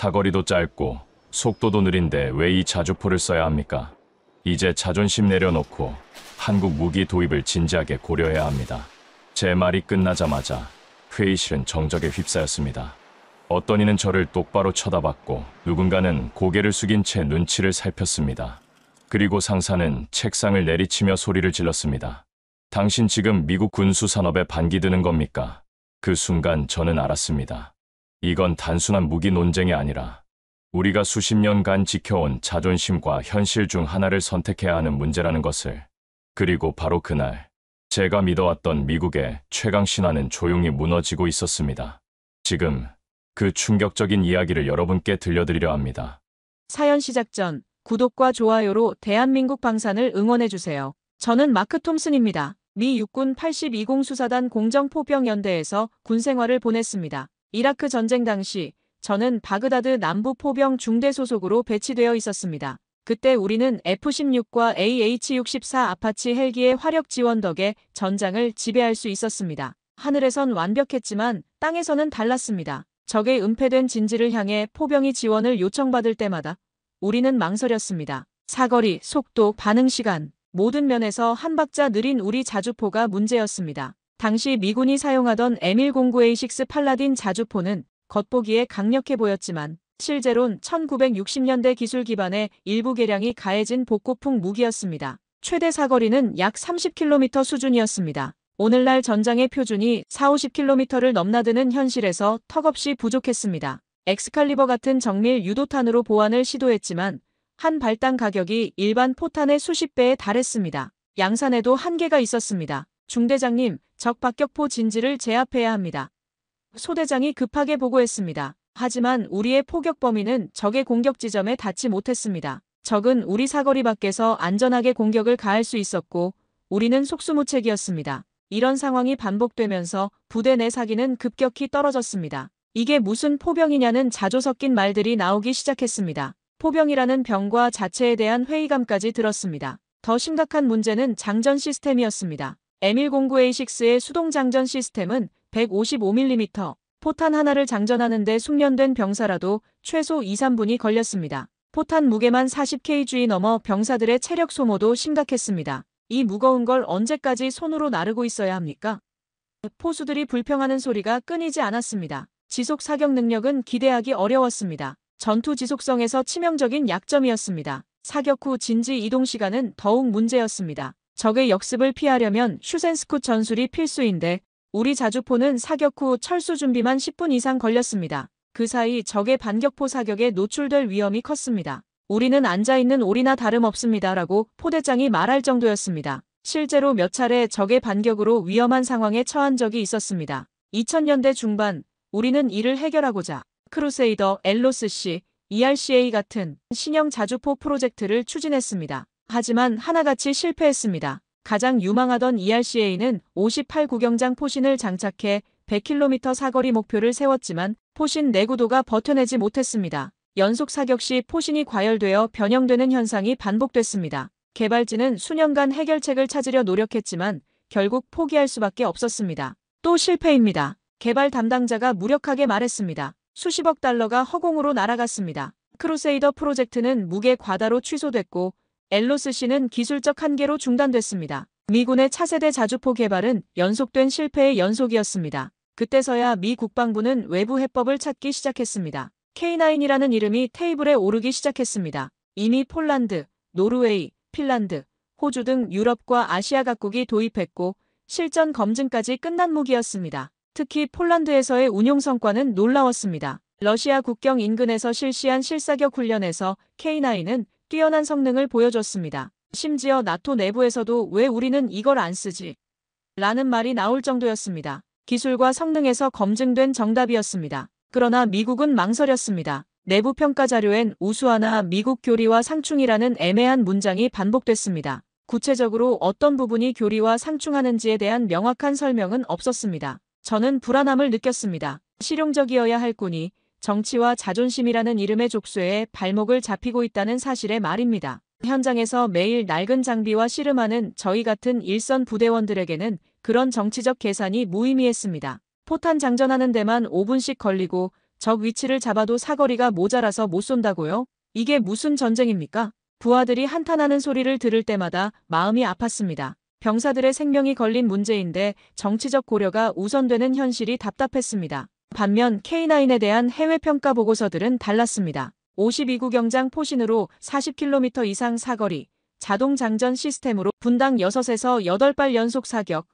사거리도 짧고 속도도 느린데 왜 이 자주포를 써야 합니까? 이제 자존심 내려놓고 한국 무기 도입을 진지하게 고려해야 합니다. 제 말이 끝나자마자 회의실은 정적에 휩싸였습니다. 어떤 이는 저를 똑바로 쳐다봤고 누군가는 고개를 숙인 채 눈치를 살폈습니다. 그리고 상사는 책상을 내리치며 소리를 질렀습니다. 당신 지금 미국 군수 산업에 반기드는 겁니까? 그 순간 저는 알았습니다. 이건 단순한 무기 논쟁이 아니라 우리가 수십 년간 지켜온 자존심과 현실 중 하나를 선택해야 하는 문제라는 것을. 그리고 바로 그날 제가 믿어왔던 미국의 최강 신화는 조용히 무너지고 있었습니다. 지금 그 충격적인 이야기를 여러분께 들려드리려 합니다. 사연 시작 전 구독과 좋아요로 대한민국 방산을 응원해주세요. 저는 마크 톰슨입니다. 미 육군 82공 수사단 공정포병연대에서 군 생활을 보냈습니다. 이라크 전쟁 당시 저는 바그다드 남부 포병 중대 소속으로 배치되어 있었습니다. 그때 우리는 F-16과 AH-64 아파치 헬기의 화력 지원 덕에 전장을 지배할 수 있었습니다. 하늘에선 완벽했지만 땅에서는 달랐습니다. 적의 은폐된 진지를 향해 포병이 지원을 요청받을 때마다 우리는 망설였습니다. 사거리, 속도, 반응 시간, 모든 면에서 한 박자 느린 우리 자주포가 문제였습니다. 당시 미군이 사용하던 M109A6 팔라딘 자주포는 겉보기에 강력해 보였지만 실제론 1960년대 기술 기반의 일부 개량이 가해진 복고풍 무기였습니다. 최대 사거리는 약 30km 수준이었습니다. 오늘날 전장의 표준이 40-50km를 넘나드는 현실에서 턱없이 부족했습니다. 엑스칼리버 같은 정밀 유도탄으로 보완을 시도했지만 한 발당 가격이 일반 포탄의 수십 배에 달했습니다. 양산에도 한계가 있었습니다. 중대장님, 적 박격포 진지를 제압해야 합니다. 소대장이 급하게 보고했습니다. 하지만 우리의 포격 범위는 적의 공격 지점에 닿지 못했습니다. 적은 우리 사거리 밖에서 안전하게 공격을 가할 수 있었고 우리는 속수무책이었습니다. 이런 상황이 반복되면서 부대 내 사기는 급격히 떨어졌습니다. 이게 무슨 포병이냐는 자조 섞인 말들이 나오기 시작했습니다. 포병이라는 병과 자체에 대한 회의감까지 들었습니다. 더 심각한 문제는 장전 시스템이었습니다. M109A6의 수동 장전 시스템은 155mm, 포탄 하나를 장전하는 데 숙련된 병사라도 최소 2-3분이 걸렸습니다. 포탄 무게만 40kg 넘어 병사들의 체력 소모도 심각했습니다. 이 무거운 걸 언제까지 손으로 나르고 있어야 합니까? 포수들이 불평하는 소리가 끊이지 않았습니다. 지속 사격 능력은 기대하기 어려웠습니다. 전투 지속성에서 치명적인 약점이었습니다. 사격 후 진지 이동 시간은 더욱 문제였습니다. 적의 역습을 피하려면 슈센스쿠 전술이 필수인데 우리 자주포는 사격 후 철수 준비만 10분 이상 걸렸습니다. 그 사이 적의 반격포 사격에 노출될 위험이 컸습니다. 우리는 앉아있는 오리나 다름없습니다. 라고 포대장이 말할 정도였습니다. 실제로 몇 차례 적의 반격으로 위험한 상황에 처한 적이 있었습니다. 2000년대 중반 우리는 이를 해결하고자 크루세이더, 엘로스C, ERCA 같은 신형 자주포 프로젝트를 추진했습니다. 하지만 하나같이 실패했습니다. 가장 유망하던 ERCA는 58 구경장 포신을 장착해 100km 사거리 목표를 세웠지만 포신 내구도가 버텨내지 못했습니다. 연속 사격 시 포신이 과열되어 변형되는 현상이 반복됐습니다. 개발진은 수년간 해결책을 찾으려 노력했지만 결국 포기할 수밖에 없었습니다. 또 실패입니다. 개발 담당자가 무력하게 말했습니다. 수십억 달러가 허공으로 날아갔습니다. 크루세이더 프로젝트는 무게 과다로 취소됐고 엘로스C는 기술적 한계로 중단됐습니다. 미군의 차세대 자주포 개발은 연속된 실패의 연속이었습니다. 그때서야 미 국방부는 외부 해법을 찾기 시작했습니다. K9이라는 이름이 테이블에 오르기 시작했습니다. 이미 폴란드, 노르웨이, 핀란드, 호주 등 유럽과 아시아 각국이 도입했고 실전 검증까지 끝난 무기였습니다. 특히 폴란드에서의 운용 성과는 놀라웠습니다. 러시아 국경 인근에서 실시한 실사격 훈련에서 K9은 뛰어난 성능을 보여줬습니다. 심지어 나토 내부에서도 왜 우리는 이걸 안 쓰지? 라는 말이 나올 정도였습니다. 기술과 성능에서 검증된 정답이었습니다. 그러나 미국은 망설였습니다. 내부 평가 자료엔 우수하나 미국 교리와 상충이라는 애매한 문장이 반복됐습니다. 구체적으로 어떤 부분이 교리와 상충하는지에 대한 명확한 설명은 없었습니다. 저는 불안함을 느꼈습니다. 실용적이어야 할 군이 정치와 자존심이라는 이름의 족쇄에 발목을 잡히고 있다는 사실에 말입니다. 현장에서 매일 낡은 장비와 씨름하는 저희 같은 일선 부대원들에게는 그런 정치적 계산이 무의미했습니다. 포탄 장전하는 데만 5분씩 걸리고 적 위치를 잡아도 사거리가 모자라서 못 쏜다고요? 이게 무슨 전쟁입니까? 부하들이 한탄하는 소리를 들을 때마다 마음이 아팠습니다. 병사들의 생명이 걸린 문제인데 정치적 고려가 우선되는 현실이 답답했습니다. 반면 K9에 대한 해외평가 보고서들은 달랐습니다. 52구 경장 포신으로 40km 이상 사거리, 자동 장전 시스템으로 분당 6에서 8발 연속 사격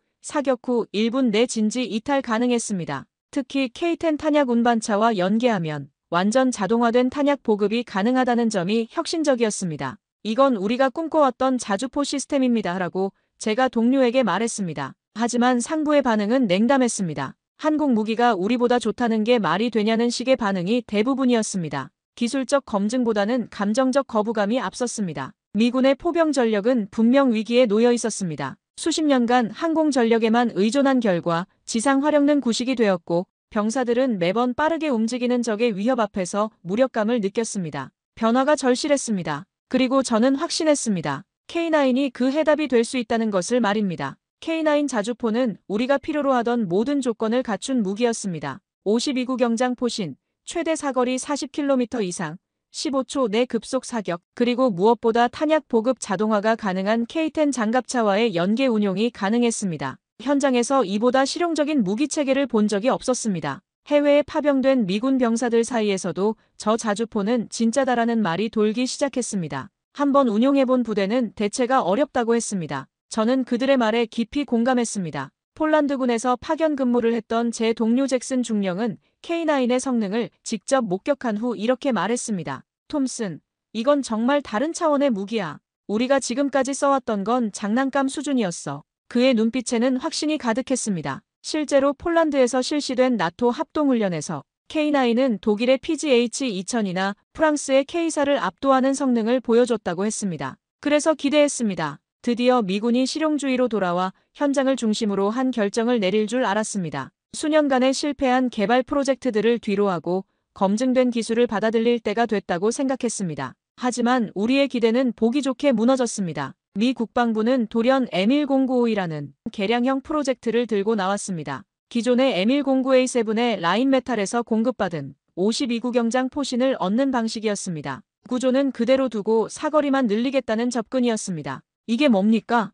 후 1분 내 진지 이탈 가능했습니다. 특히 K10 탄약 운반차와 연계하면 완전 자동화된 탄약 보급이 가능하다는 점이 혁신적이었습니다. 이건 우리가 꿈꿔왔던 자주포 시스템입니다. 라고 제가 동료에게 말했습니다. 하지만 상부의 반응은 냉담했습니다. 한국 무기가 우리보다 좋다는 게 말이 되냐는 식의 반응이 대부분이었습니다. 기술적 검증보다는 감정적 거부감이 앞섰습니다. 미군의 포병 전력은 분명 위기에 놓여 있었습니다. 수십 년간 항공 전력에만 의존한 결과 지상 화력은 구식이 되었고 병사들은 매번 빠르게 움직이는 적의 위협 앞에서 무력감을 느꼈습니다. 변화가 절실했습니다. 그리고 저는 확신했습니다. K9이 그 해답이 될 수 있다는 것을 말입니다. K9 자주포는 우리가 필요로 하던 모든 조건을 갖춘 무기였습니다. 52구 경장 포신, 최대 사거리 40km 이상, 15초 내 급속 사격, 그리고 무엇보다 탄약 보급 자동화가 가능한 K10 장갑차와의 연계 운용이 가능했습니다. 현장에서 이보다 실용적인 무기체계를 본 적이 없었습니다. 해외에 파병된 미군 병사들 사이에서도 저 자주포는 진짜다라는 말이 돌기 시작했습니다. 한번 운용해본 부대는 대체가 어렵다고 했습니다. 저는 그들의 말에 깊이 공감했습니다. 폴란드군에서 파견 근무를 했던 제 동료 잭슨 중령은 K9의 성능을 직접 목격한 후 이렇게 말했습니다. 톰슨, 이건 정말 다른 차원의 무기야. 우리가 지금까지 써왔던 건 장난감 수준이었어. 그의 눈빛에는 확신이 가득했습니다. 실제로 폴란드에서 실시된 나토 합동훈련에서 K9은 독일의 PGH-2000이나 프랑스의 K사를 압도하는 성능을 보여줬다고 했습니다. 그래서 기대했습니다. 드디어 미군이 실용주의로 돌아와 현장을 중심으로 한 결정을 내릴 줄 알았습니다. 수년간의 실패한 개발 프로젝트들을 뒤로하고 검증된 기술을 받아들일 때가 됐다고 생각했습니다. 하지만 우리의 기대는 보기 좋게 무너졌습니다. 미 국방부는 돌연 M10952라는 개량형 프로젝트를 들고 나왔습니다. 기존의 M109A7의 라인메탈에서 공급받은 52구 경장 포신을 얻는 방식이었습니다. 구조는 그대로 두고 사거리만 늘리겠다는 접근이었습니다. 이게 뭡니까?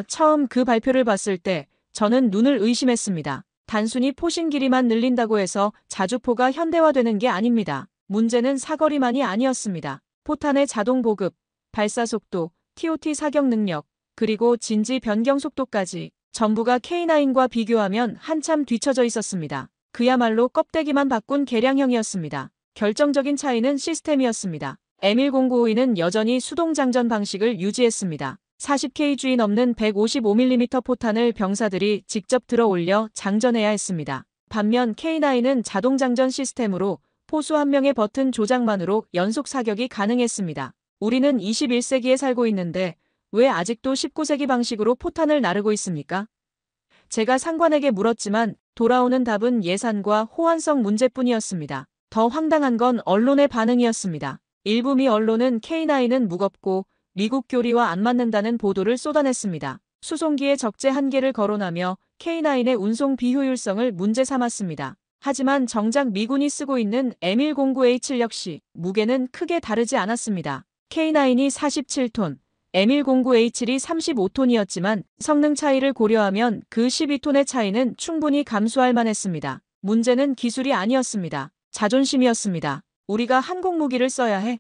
처음 그 발표를 봤을 때 저는 눈을 의심했습니다. 단순히 포신 길이만 늘린다고 해서 자주포가 현대화되는 게 아닙니다. 문제는 사거리만이 아니었습니다. 포탄의 자동 보급, 발사 속도, TOT 사격 능력, 그리고 진지 변경 속도까지 전부가 K9과 비교하면 한참 뒤처져 있었습니다. 그야말로 껍데기만 바꾼 개량형이었습니다. 결정적인 차이는 시스템이었습니다. M10952는 여전히 수동 장전 방식을 유지했습니다. 40kg 넘는 155mm 포탄을 병사들이 직접 들어 올려 장전해야 했습니다. 반면 K9은 자동 장전 시스템으로 포수 한 명의 버튼 조작만으로 연속 사격이 가능했습니다. 우리는 21세기에 살고 있는데 왜 아직도 19세기 방식으로 포탄을 나르고 있습니까? 제가 상관에게 물었지만 돌아오는 답은 예산과 호환성 문제뿐이었습니다. 더 황당한 건 언론의 반응이었습니다. 일부 미 언론은 K9은 무겁고 미국 교리와 안 맞는다는 보도를 쏟아냈습니다. 수송기의 적재 한계를 거론하며 K9의 운송 비효율성을 문제 삼았습니다. 하지만 정작 미군이 쓰고 있는 M109A7 역시 무게는 크게 다르지 않았습니다. K9이 47톤, M109A7이 35톤이었지만 성능 차이를 고려하면 그 12톤의 차이는 충분히 감수할 만했습니다. 문제는 기술이 아니었습니다. 자존심이었습니다. 우리가 한국 무기를 써야 해?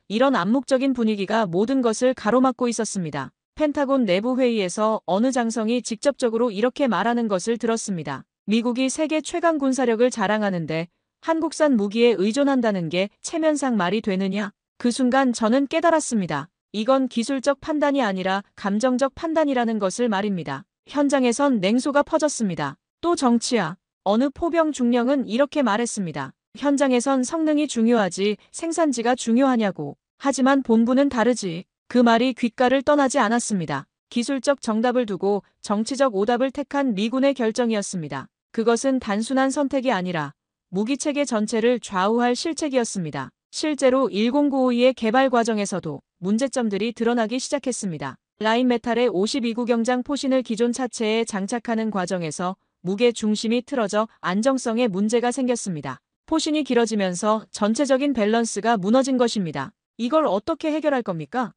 이런 암묵적인 분위기가 모든 것을 가로막고 있었습니다. 펜타곤 내부 회의에서 어느 장성이 직접적으로 이렇게 말하는 것을 들었습니다. 미국이 세계 최강 군사력을 자랑하는데 한국산 무기에 의존한다는 게 체면상 말이 되느냐? 그 순간 저는 깨달았습니다. 이건 기술적 판단이 아니라 감정적 판단이라는 것을 말입니다. 현장에선 냉소가 퍼졌습니다. 또 정치야. 어느 포병 중령은 이렇게 말했습니다. 현장에선 성능이 중요하지 생산지가 중요하냐고. 하지만 본부는 다르지. 그 말이 귓가를 떠나지 않았습니다. 기술적 정답을 두고 정치적 오답을 택한 미군의 결정이었습니다. 그것은 단순한 선택이 아니라 무기체계 전체를 좌우할 실책이었습니다. 실제로 10952의 개발 과정에서도 문제점들이 드러나기 시작했습니다. 라인메탈의 52구 경장 포신을 기존 차체에 장착하는 과정에서 무게 중심이 틀어져 안정성에 문제가 생겼습니다. 포신이 길어지면서 전체적인 밸런스가 무너진 것입니다. 이걸 어떻게 해결할 겁니까?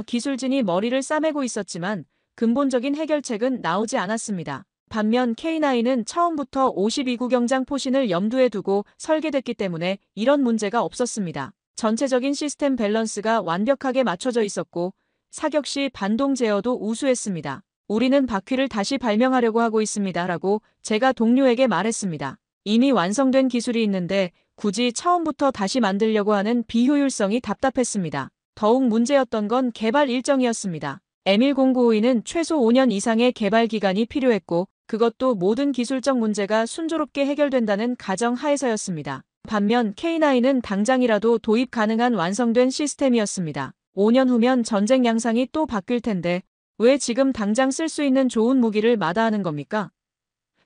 기술진이 머리를 싸매고 있었지만 근본적인 해결책은 나오지 않았습니다. 반면 K9은 처음부터 52구경장 포신을 염두에 두고 설계됐기 때문에 이런 문제가 없었습니다. 전체적인 시스템 밸런스가 완벽하게 맞춰져 있었고 사격 시 반동 제어도 우수했습니다. 우리는 바퀴를 다시 발명하려고 하고 있습니다. 라고 제가 동료에게 말했습니다. 이미 완성된 기술이 있는데 굳이 처음부터 다시 만들려고 하는 비효율성이 답답했습니다. 더욱 문제였던 건 개발 일정이었습니다. M10952는 최소 5년 이상의 개발 기간이 필요했고 그것도 모든 기술적 문제가 순조롭게 해결된다는 가정 하에서였습니다. 반면 K9은 당장이라도 도입 가능한 완성된 시스템이었습니다. 5년 후면 전쟁 양상이 또 바뀔 텐데 왜 지금 당장 쓸 수 있는 좋은 무기를 마다하는 겁니까?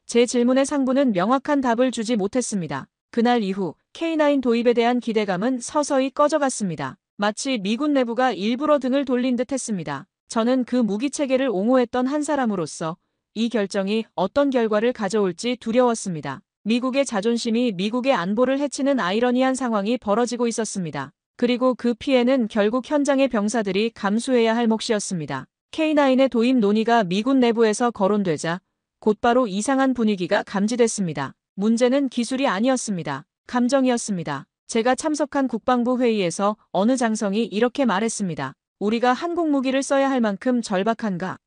제 질문의 상부는 명확한 답을 주지 못했습니다. 그날 이후 K9 도입에 대한 기대감은 서서히 꺼져갔습니다. 마치 미군 내부가 일부러 등을 돌린 듯 했습니다. 저는 그 무기 체계를 옹호했던 한 사람으로서 이 결정이 어떤 결과를 가져올지 두려웠습니다. 미국의 자존심이 미국의 안보를 해치는 아이러니한 상황이 벌어지고 있었습니다. 그리고 그 피해는 결국 현장의 병사들이 감수해야 할 몫이었습니다. K9의 도입 논의가 미군 내부에서 거론되자 곧바로 이상한 분위기가 감지됐습니다. 문제는 기술이 아니었습니다. 감정이었습니다. 제가 참석한 국방부 회의에서 어느 장성이 이렇게 말했습니다. 우리가 한국 무기를 써야 할 만큼 절박한가?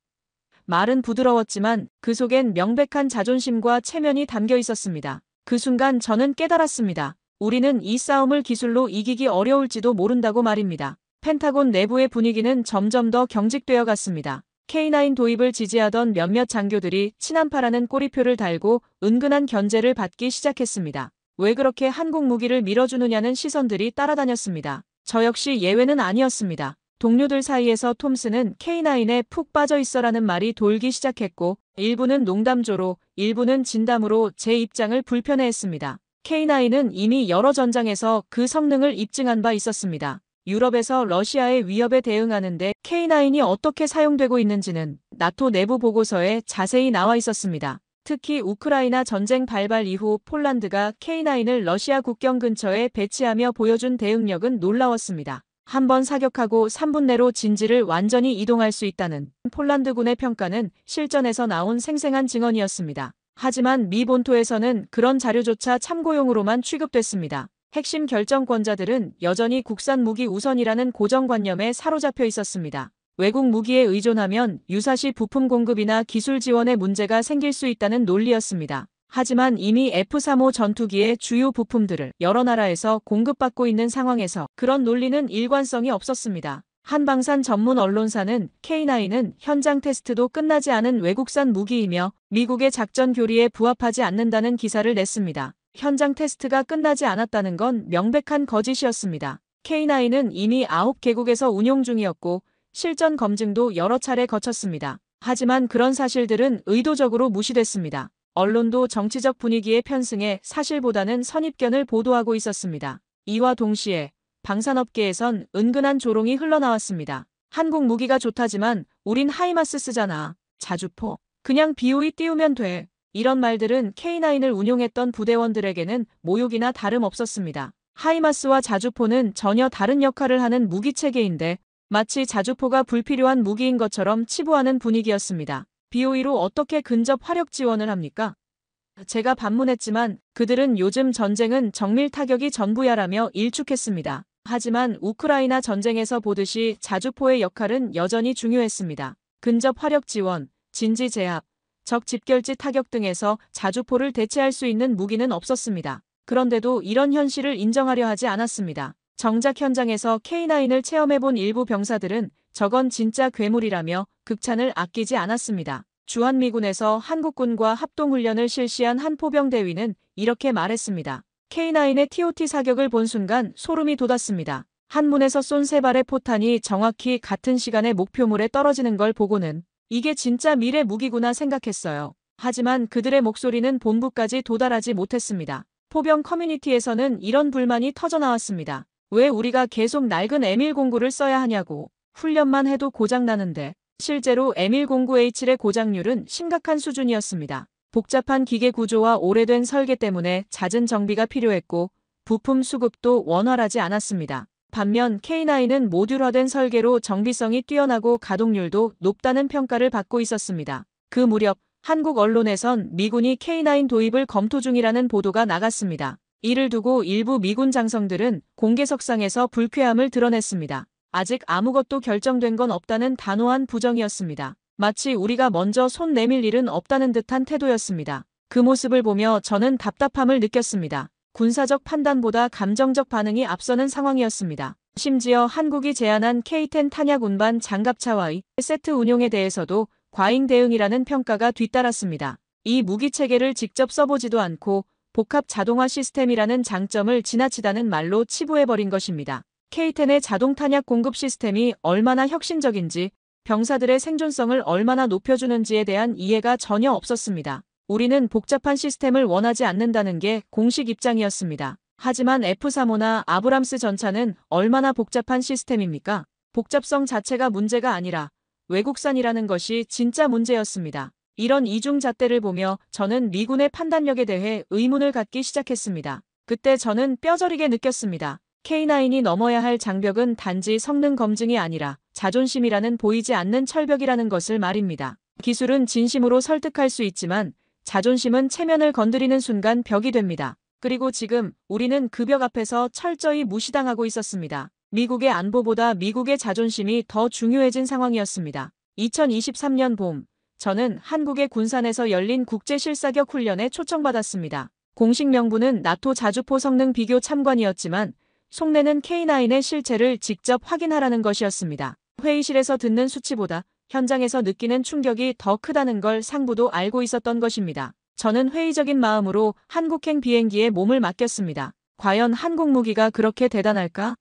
말은 부드러웠지만 그 속엔 명백한 자존심과 체면이 담겨 있었습니다. 그 순간 저는 깨달았습니다. 우리는 이 싸움을 기술로 이기기 어려울지도 모른다고 말입니다. 펜타곤 내부의 분위기는 점점 더 경직되어 갔습니다. K9 도입을 지지하던 몇몇 장교들이 친한파라는 꼬리표를 달고 은근한 견제를 받기 시작했습니다. 왜 그렇게 한국 무기를 밀어주느냐는 시선들이 따라다녔습니다. 저 역시 예외는 아니었습니다. 동료들 사이에서 톰슨은 K9에 푹 빠져 있어라는 말이 돌기 시작했고 일부는 농담조로 일부는 진담으로 제 입장을 불편해했습니다. K9은 이미 여러 전장에서 그 성능을 입증한 바 있었습니다. 유럽에서 러시아의 위협에 대응하는데 K9이 어떻게 사용되고 있는지는 나토 내부 보고서에 자세히 나와 있었습니다. 특히 우크라이나 전쟁 발발 이후 폴란드가 K9을 러시아 국경 근처에 배치하며 보여준 대응력은 놀라웠습니다. 한 번 사격하고 3분 내로 진지를 완전히 이동할 수 있다는 폴란드군의 평가는 실전에서 나온 생생한 증언이었습니다. 하지만 미 본토에서는 그런 자료조차 참고용으로만 취급됐습니다. 핵심 결정권자들은 여전히 국산 무기 우선이라는 고정관념에 사로잡혀 있었습니다. 외국 무기에 의존하면 유사시 부품 공급이나 기술 지원에 문제가 생길 수 있다는 논리였습니다. 하지만 이미 F-35 전투기의 주요 부품들을 여러 나라에서 공급받고 있는 상황에서 그런 논리는 일관성이 없었습니다. 한 방산 전문 언론사는 K9은 현장 테스트도 끝나지 않은 외국산 무기이며 미국의 작전 교리에 부합하지 않는다는 기사를 냈습니다. 현장 테스트가 끝나지 않았다는 건 명백한 거짓이었습니다. K9은 이미 9개국에서 운용 중이었고 실전 검증도 여러 차례 거쳤습니다. 하지만 그런 사실들은 의도적으로 무시됐습니다. 언론도 정치적 분위기에 편승해 사실보다는 선입견을 보도하고 있었습니다. 이와 동시에 방산업계에선 은근한 조롱이 흘러나왔습니다. 한국 무기가 좋다지만 우린 하이마스 쓰잖아. 자주포. 그냥 BOE 띄우면 돼. 이런 말들은 K9을 운용했던 부대원들에게는 모욕이나 다름없었습니다. 하이마스와 자주포는 전혀 다른 역할을 하는 무기체계인데 마치 자주포가 불필요한 무기인 것처럼 치부하는 분위기였습니다. BOE로 어떻게 근접 화력 지원을 합니까? 제가 반문했지만 그들은 요즘 전쟁은 정밀 타격이 전부야라며 일축했습니다. 하지만 우크라이나 전쟁에서 보듯이 자주포의 역할은 여전히 중요했습니다. 근접 화력 지원, 진지 제압, 적 집결지 타격 등에서 자주포를 대체할 수 있는 무기는 없었습니다. 그런데도 이런 현실을 인정하려 하지 않았습니다. 정작 현장에서 K9을 체험해본 일부 병사들은 저건 진짜 괴물이라며 극찬을 아끼지 않았습니다. 주한미군에서 한국군과 합동훈련을 실시한 한 포병대위는 이렇게 말했습니다. K9의 TOT 사격을 본 순간 소름이 돋았습니다. 한문에서 쏜 3발의 포탄이 정확히 같은 시간에 목표물에 떨어지는 걸 보고는 이게 진짜 미래 무기구나 생각했어요. 하지만 그들의 목소리는 본부까지 도달하지 못했습니다. 포병 커뮤니티에서는 이런 불만이 터져나왔습니다. 왜 우리가 계속 낡은 M109를 써야 하냐고. 훈련만 해도 고장나는데. 실제로 M109A7의 고장률은 심각한 수준이었습니다. 복잡한 기계 구조와 오래된 설계 때문에 잦은 정비가 필요했고 부품 수급도 원활하지 않았습니다. 반면 K9은 모듈화된 설계로 정비성이 뛰어나고 가동률도 높다는 평가를 받고 있었습니다. 그 무렵 한국 언론에선 미군이 K9 도입을 검토 중이라는 보도가 나갔습니다. 이를 두고 일부 미군 장성들은 공개석상에서 불쾌함을 드러냈습니다. 아직 아무것도 결정된 건 없다는 단호한 부정이었습니다. 마치 우리가 먼저 손 내밀 일은 없다는 듯한 태도였습니다. 그 모습을 보며 저는 답답함을 느꼈습니다. 군사적 판단보다 감정적 반응이 앞서는 상황이었습니다. 심지어 한국이 제안한 K-10 탄약 운반 장갑차와의 세트 운용에 대해서도 과잉 대응이라는 평가가 뒤따랐습니다. 이 무기 체계를 직접 써보지도 않고 복합 자동화 시스템이라는 장점을 지나치다는 말로 치부해버린 것입니다. K-10의 자동 탄약 공급 시스템이 얼마나 혁신적인지, 병사들의 생존성을 얼마나 높여주는지에 대한 이해가 전혀 없었습니다. 우리는 복잡한 시스템을 원하지 않는다는 게 공식 입장이었습니다. 하지만 F-35나 아브람스 전차는 얼마나 복잡한 시스템입니까? 복잡성 자체가 문제가 아니라 외국산이라는 것이 진짜 문제였습니다. 이런 이중잣대를 보며 저는 미군의 판단력에 대해 의문을 갖기 시작했습니다. 그때 저는 뼈저리게 느꼈습니다. K9이 넘어야 할 장벽은 단지 성능 검증이 아니라 자존심이라는 보이지 않는 철벽이라는 것을 말입니다. 기술은 진심으로 설득할 수 있지만 자존심은 체면을 건드리는 순간 벽이 됩니다. 그리고 지금 우리는 그 벽 앞에서 철저히 무시당하고 있었습니다. 미국의 안보보다 미국의 자존심이 더 중요해진 상황이었습니다. 2023년 봄, 저는 한국의 군산에서 열린 국제실사격 훈련에 초청받았습니다. 공식 명분은 나토 자주포 성능 비교 참관이었지만 속내는 K9의 실체를 직접 확인하라는 것이었습니다. 회의실에서 듣는 수치보다 현장에서 느끼는 충격이 더 크다는 걸 상부도 알고 있었던 것입니다. 저는 회의적인 마음으로 한국행 비행기에 몸을 맡겼습니다. 과연 한국 무기가 그렇게 대단할까?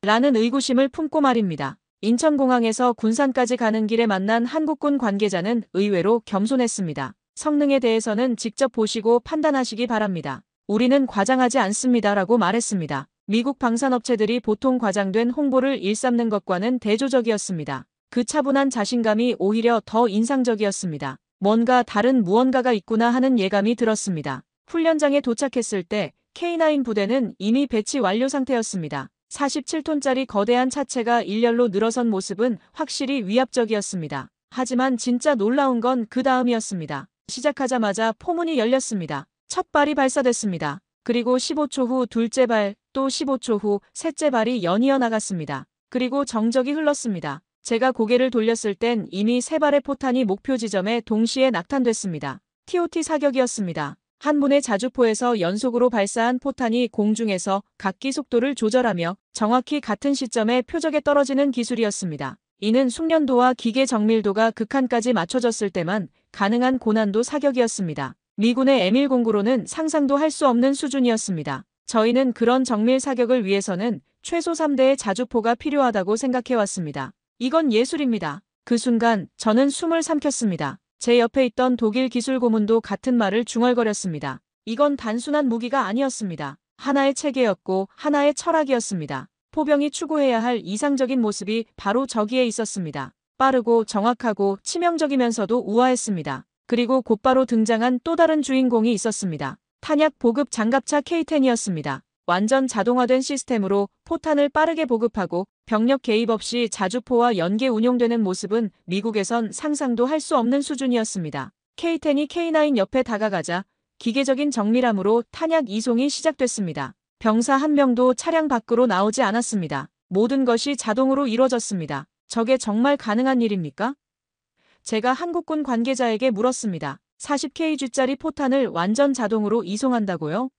라는 의구심을 품고 말입니다. 인천공항에서 군산까지 가는 길에 만난 한국군 관계자는 의외로 겸손했습니다. 성능에 대해서는 직접 보시고 판단하시기 바랍니다. 우리는 과장하지 않습니다라고 말했습니다. 미국 방산업체들이 보통 과장된 홍보를 일삼는 것과는 대조적이었습니다. 그 차분한 자신감이 오히려 더 인상적이었습니다. 뭔가 다른 무언가가 있구나 하는 예감이 들었습니다. 훈련장에 도착했을 때 K9 부대는 이미 배치 완료 상태였습니다. 47톤짜리 거대한 차체가 일렬로 늘어선 모습은 확실히 위압적이었습니다. 하지만 진짜 놀라운 건 그 다음이었습니다. 시작하자마자 포문이 열렸습니다. 첫 발이 발사됐습니다. 그리고 15초 후 둘째 발, 또 15초 후 셋째 발이 연이어 나갔습니다. 그리고 정적이 흘렀습니다. 제가 고개를 돌렸을 땐 이미 세 발의 포탄이 목표 지점에 동시에 낙탄됐습니다. TOT 사격이었습니다. 한 문의 자주포에서 연속으로 발사한 포탄이 공중에서 각기 속도를 조절하며 정확히 같은 시점에 표적에 떨어지는 기술이었습니다. 이는 숙련도와 기계 정밀도가 극한까지 맞춰졌을 때만 가능한 고난도 사격이었습니다. 미군의 M109로는 상상도 할 수 없는 수준이었습니다. 저희는 그런 정밀 사격을 위해서는 최소 3대의 자주포가 필요하다고 생각해왔습니다. 이건 예술입니다. 그 순간 저는 숨을 삼켰습니다. 제 옆에 있던 독일 기술 고문도 같은 말을 중얼거렸습니다. 이건 단순한 무기가 아니었습니다. 하나의 체계였고 하나의 철학이었습니다. 포병이 추구해야 할 이상적인 모습이 바로 저기에 있었습니다. 빠르고 정확하고 치명적이면서도 우아했습니다. 그리고 곧바로 등장한 또 다른 주인공이 있었습니다. 탄약 보급 장갑차 K-10이었습니다. 완전 자동화된 시스템으로 포탄을 빠르게 보급하고 병력 개입 없이 자주포와 연계 운용되는 모습은 미국에선 상상도 할 수 없는 수준이었습니다. K-10이 K9 옆에 다가가자 기계적인 정밀함으로 탄약 이송이 시작됐습니다. 병사 한 명도 차량 밖으로 나오지 않았습니다. 모든 것이 자동으로 이루어졌습니다. 저게 정말 가능한 일입니까? 제가 한국군 관계자에게 물었습니다. 40kg짜리 포탄을 완전 자동으로 이송한다고요?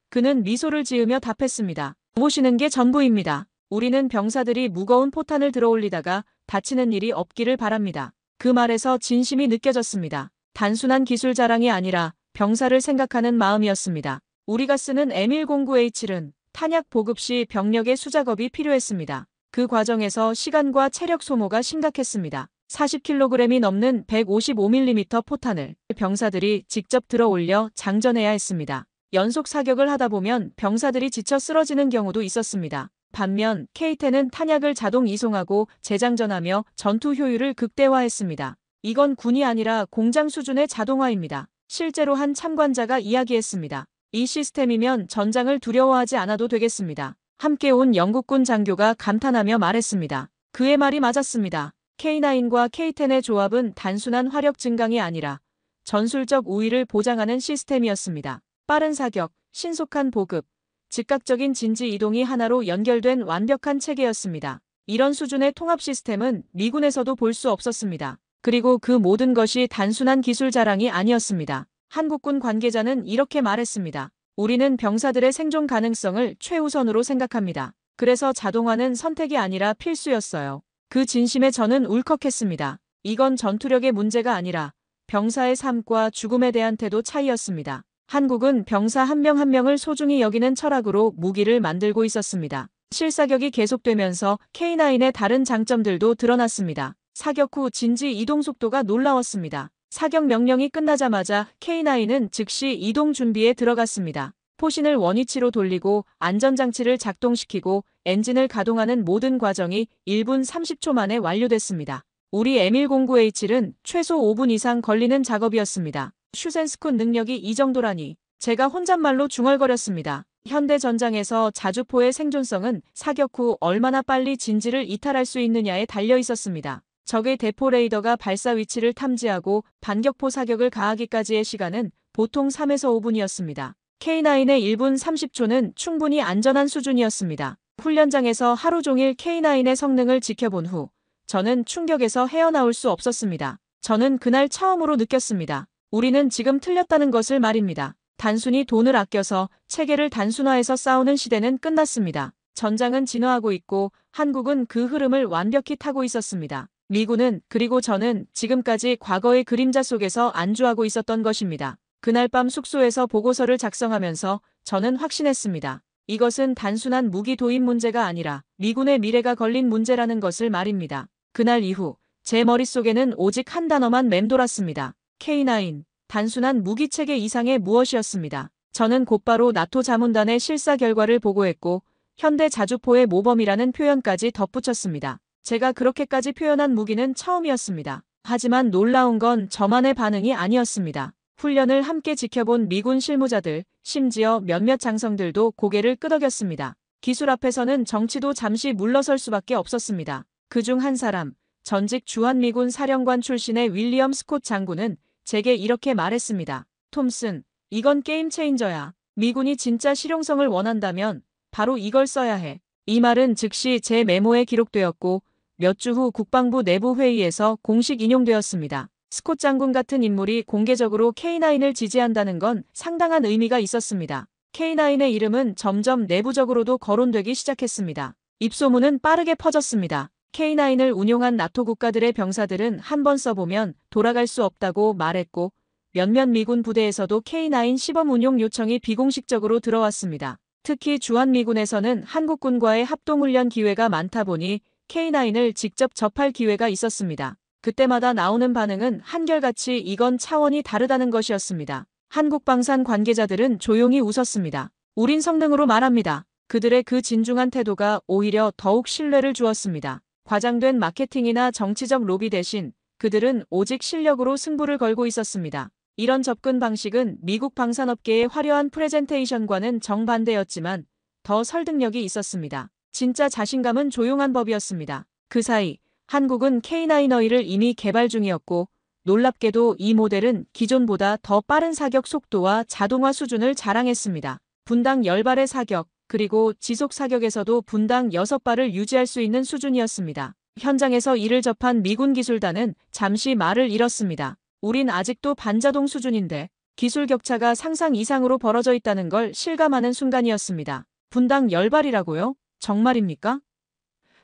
그는 미소를 지으며 답했습니다. 보시는 게 전부입니다. 우리는 병사들이 무거운 포탄을 들어올리다가 다치는 일이 없기를 바랍니다. 그 말에서 진심이 느껴졌습니다. 단순한 기술 자랑이 아니라 병사를 생각하는 마음이었습니다. 우리가 쓰는 M109A7은 탄약 보급 시 병력의 수작업이 필요했습니다. 그 과정에서 시간과 체력 소모가 심각했습니다. 40kg이 넘는 155mm 포탄을 병사들이 직접 들어올려 장전해야 했습니다. 연속 사격을 하다 보면 병사들이 지쳐 쓰러지는 경우도 있었습니다. 반면 K-10은 탄약을 자동 이송하고 재장전하며 전투 효율을 극대화했습니다. 이건 군이 아니라 공장 수준의 자동화입니다. 실제로 한 참관자가 이야기했습니다. 이 시스템이면 전장을 두려워하지 않아도 되겠습니다. 함께 온 영국군 장교가 감탄하며 말했습니다. 그의 말이 맞았습니다. K9과 K10의 조합은 단순한 화력 증강이 아니라 전술적 우위를 보장하는 시스템이었습니다. 빠른 사격, 신속한 보급, 즉각적인 진지 이동이 하나로 연결된 완벽한 체계였습니다. 이런 수준의 통합 시스템은 미군에서도 볼 수 없었습니다. 그리고 그 모든 것이 단순한 기술 자랑이 아니었습니다. 한국군 관계자는 이렇게 말했습니다. 우리는 병사들의 생존 가능성을 최우선으로 생각합니다. 그래서 자동화는 선택이 아니라 필수였어요. 그 진심에 저는 울컥했습니다. 이건 전투력의 문제가 아니라 병사의 삶과 죽음에 대한 태도 차이였습니다. 한국은 병사 한 명 한 명을 소중히 여기는 철학으로 무기를 만들고 있었습니다. 실사격이 계속되면서 K9의 다른 장점들도 드러났습니다. 사격 후 진지 이동 속도가 놀라웠습니다. 사격 명령이 끝나자마자 K9은 즉시 이동 준비에 들어갔습니다. 포신을 원위치로 돌리고 안전장치를 작동시키고 엔진을 가동하는 모든 과정이 1분 30초 만에 완료됐습니다. 우리 M109A7은 최소 5분 이상 걸리는 작업이었습니다. 슈센스쿤 능력이 이 정도라니 제가 혼잣말로 중얼거렸습니다. 현대 전장에서 자주포의 생존성은 사격 후 얼마나 빨리 진지를 이탈할 수 있느냐에 달려 있었습니다. 적의 대포 레이더가 발사 위치를 탐지하고 반격포 사격을 가하기까지의 시간은 보통 3에서 5분이었습니다. K9의 1분 30초는 충분히 안전한 수준이었습니다. 훈련장에서 하루 종일 K9의 성능을 지켜본 후 저는 충격에서 헤어나올 수 없었습니다. 저는 그날 처음으로 느꼈습니다. 우리는 지금 틀렸다는 것을 말입니다. 단순히 돈을 아껴서 체계를 단순화해서 싸우는 시대는 끝났습니다. 전장은 진화하고 있고 한국은 그 흐름을 완벽히 타고 있었습니다. 미군은 그리고 저는 지금까지 과거의 그림자 속에서 안주하고 있었던 것입니다. 그날 밤 숙소에서 보고서를 작성하면서 저는 확신했습니다. 이것은 단순한 무기 도입 문제가 아니라 미군의 미래가 걸린 문제라는 것을 말입니다. 그날 이후 제 머릿속에는 오직 한 단어만 맴돌았습니다. K9, 단순한 무기체계 이상의 무엇이었습니다. 저는 곧바로 나토 자문단의 실사 결과를 보고했고 현대 자주포의 모범이라는 표현까지 덧붙였습니다. 제가 그렇게까지 표현한 무기는 처음이었습니다. 하지만 놀라운 건 저만의 반응이 아니었습니다. 훈련을 함께 지켜본 미군 실무자들, 심지어 몇몇 장성들도 고개를 끄덕였습니다. 기술 앞에서는 정치도 잠시 물러설 수밖에 없었습니다. 그중 한 사람, 전직 주한미군 사령관 출신의 윌리엄 스콧 장군은 제게 이렇게 말했습니다. 톰슨, 이건 게임 체인저야. 미군이 진짜 실용성을 원한다면 바로 이걸 써야 해. 이 말은 즉시 제 메모에 기록되었고 몇 주 후 국방부 내부 회의에서 공식 인용되었습니다. 스콧 장군 같은 인물이 공개적으로 K9을 지지한다는 건 상당한 의미가 있었습니다. K9의 이름은 점점 내부적으로도 거론되기 시작했습니다. 입소문은 빠르게 퍼졌습니다. K9을 운용한 나토 국가들의 병사들은 한 번 써보면 돌아갈 수 없다고 말했고 몇몇 미군 부대에서도 K9 시범 운용 요청이 비공식적으로 들어왔습니다. 특히 주한미군에서는 한국군과의 합동훈련 기회가 많다 보니 K9을 직접 접할 기회가 있었습니다. 그때마다 나오는 반응은 한결같이 이건 차원이 다르다는 것이었습니다. 한국방산 관계자들은 조용히 웃었습니다. 우린 성능으로 말합니다. 그들의 그 진중한 태도가 오히려 더욱 신뢰를 주었습니다. 과장된 마케팅이나 정치적 로비 대신 그들은 오직 실력으로 승부를 걸고 있었습니다. 이런 접근 방식은 미국 방산업계의 화려한 프레젠테이션과는 정반대였지만 더 설득력이 있었습니다. 진짜 자신감은 조용한 법이었습니다. 그 사이 한국은 K9어이를 이미 개발 중이었고 놀랍게도 이 모델은 기존보다 더 빠른 사격 속도와 자동화 수준을 자랑했습니다. 분당 10발의 사격, 그리고 지속 사격에서도 분당 6발을 유지할 수 있는 수준이었습니다. 현장에서 이를 접한 미군 기술단은 잠시 말을 잃었습니다. 우린 아직도 반자동 수준인데 기술 격차가 상상 이상으로 벌어져 있다는 걸 실감하는 순간이었습니다. 분당 10발이라고요? 정말입니까?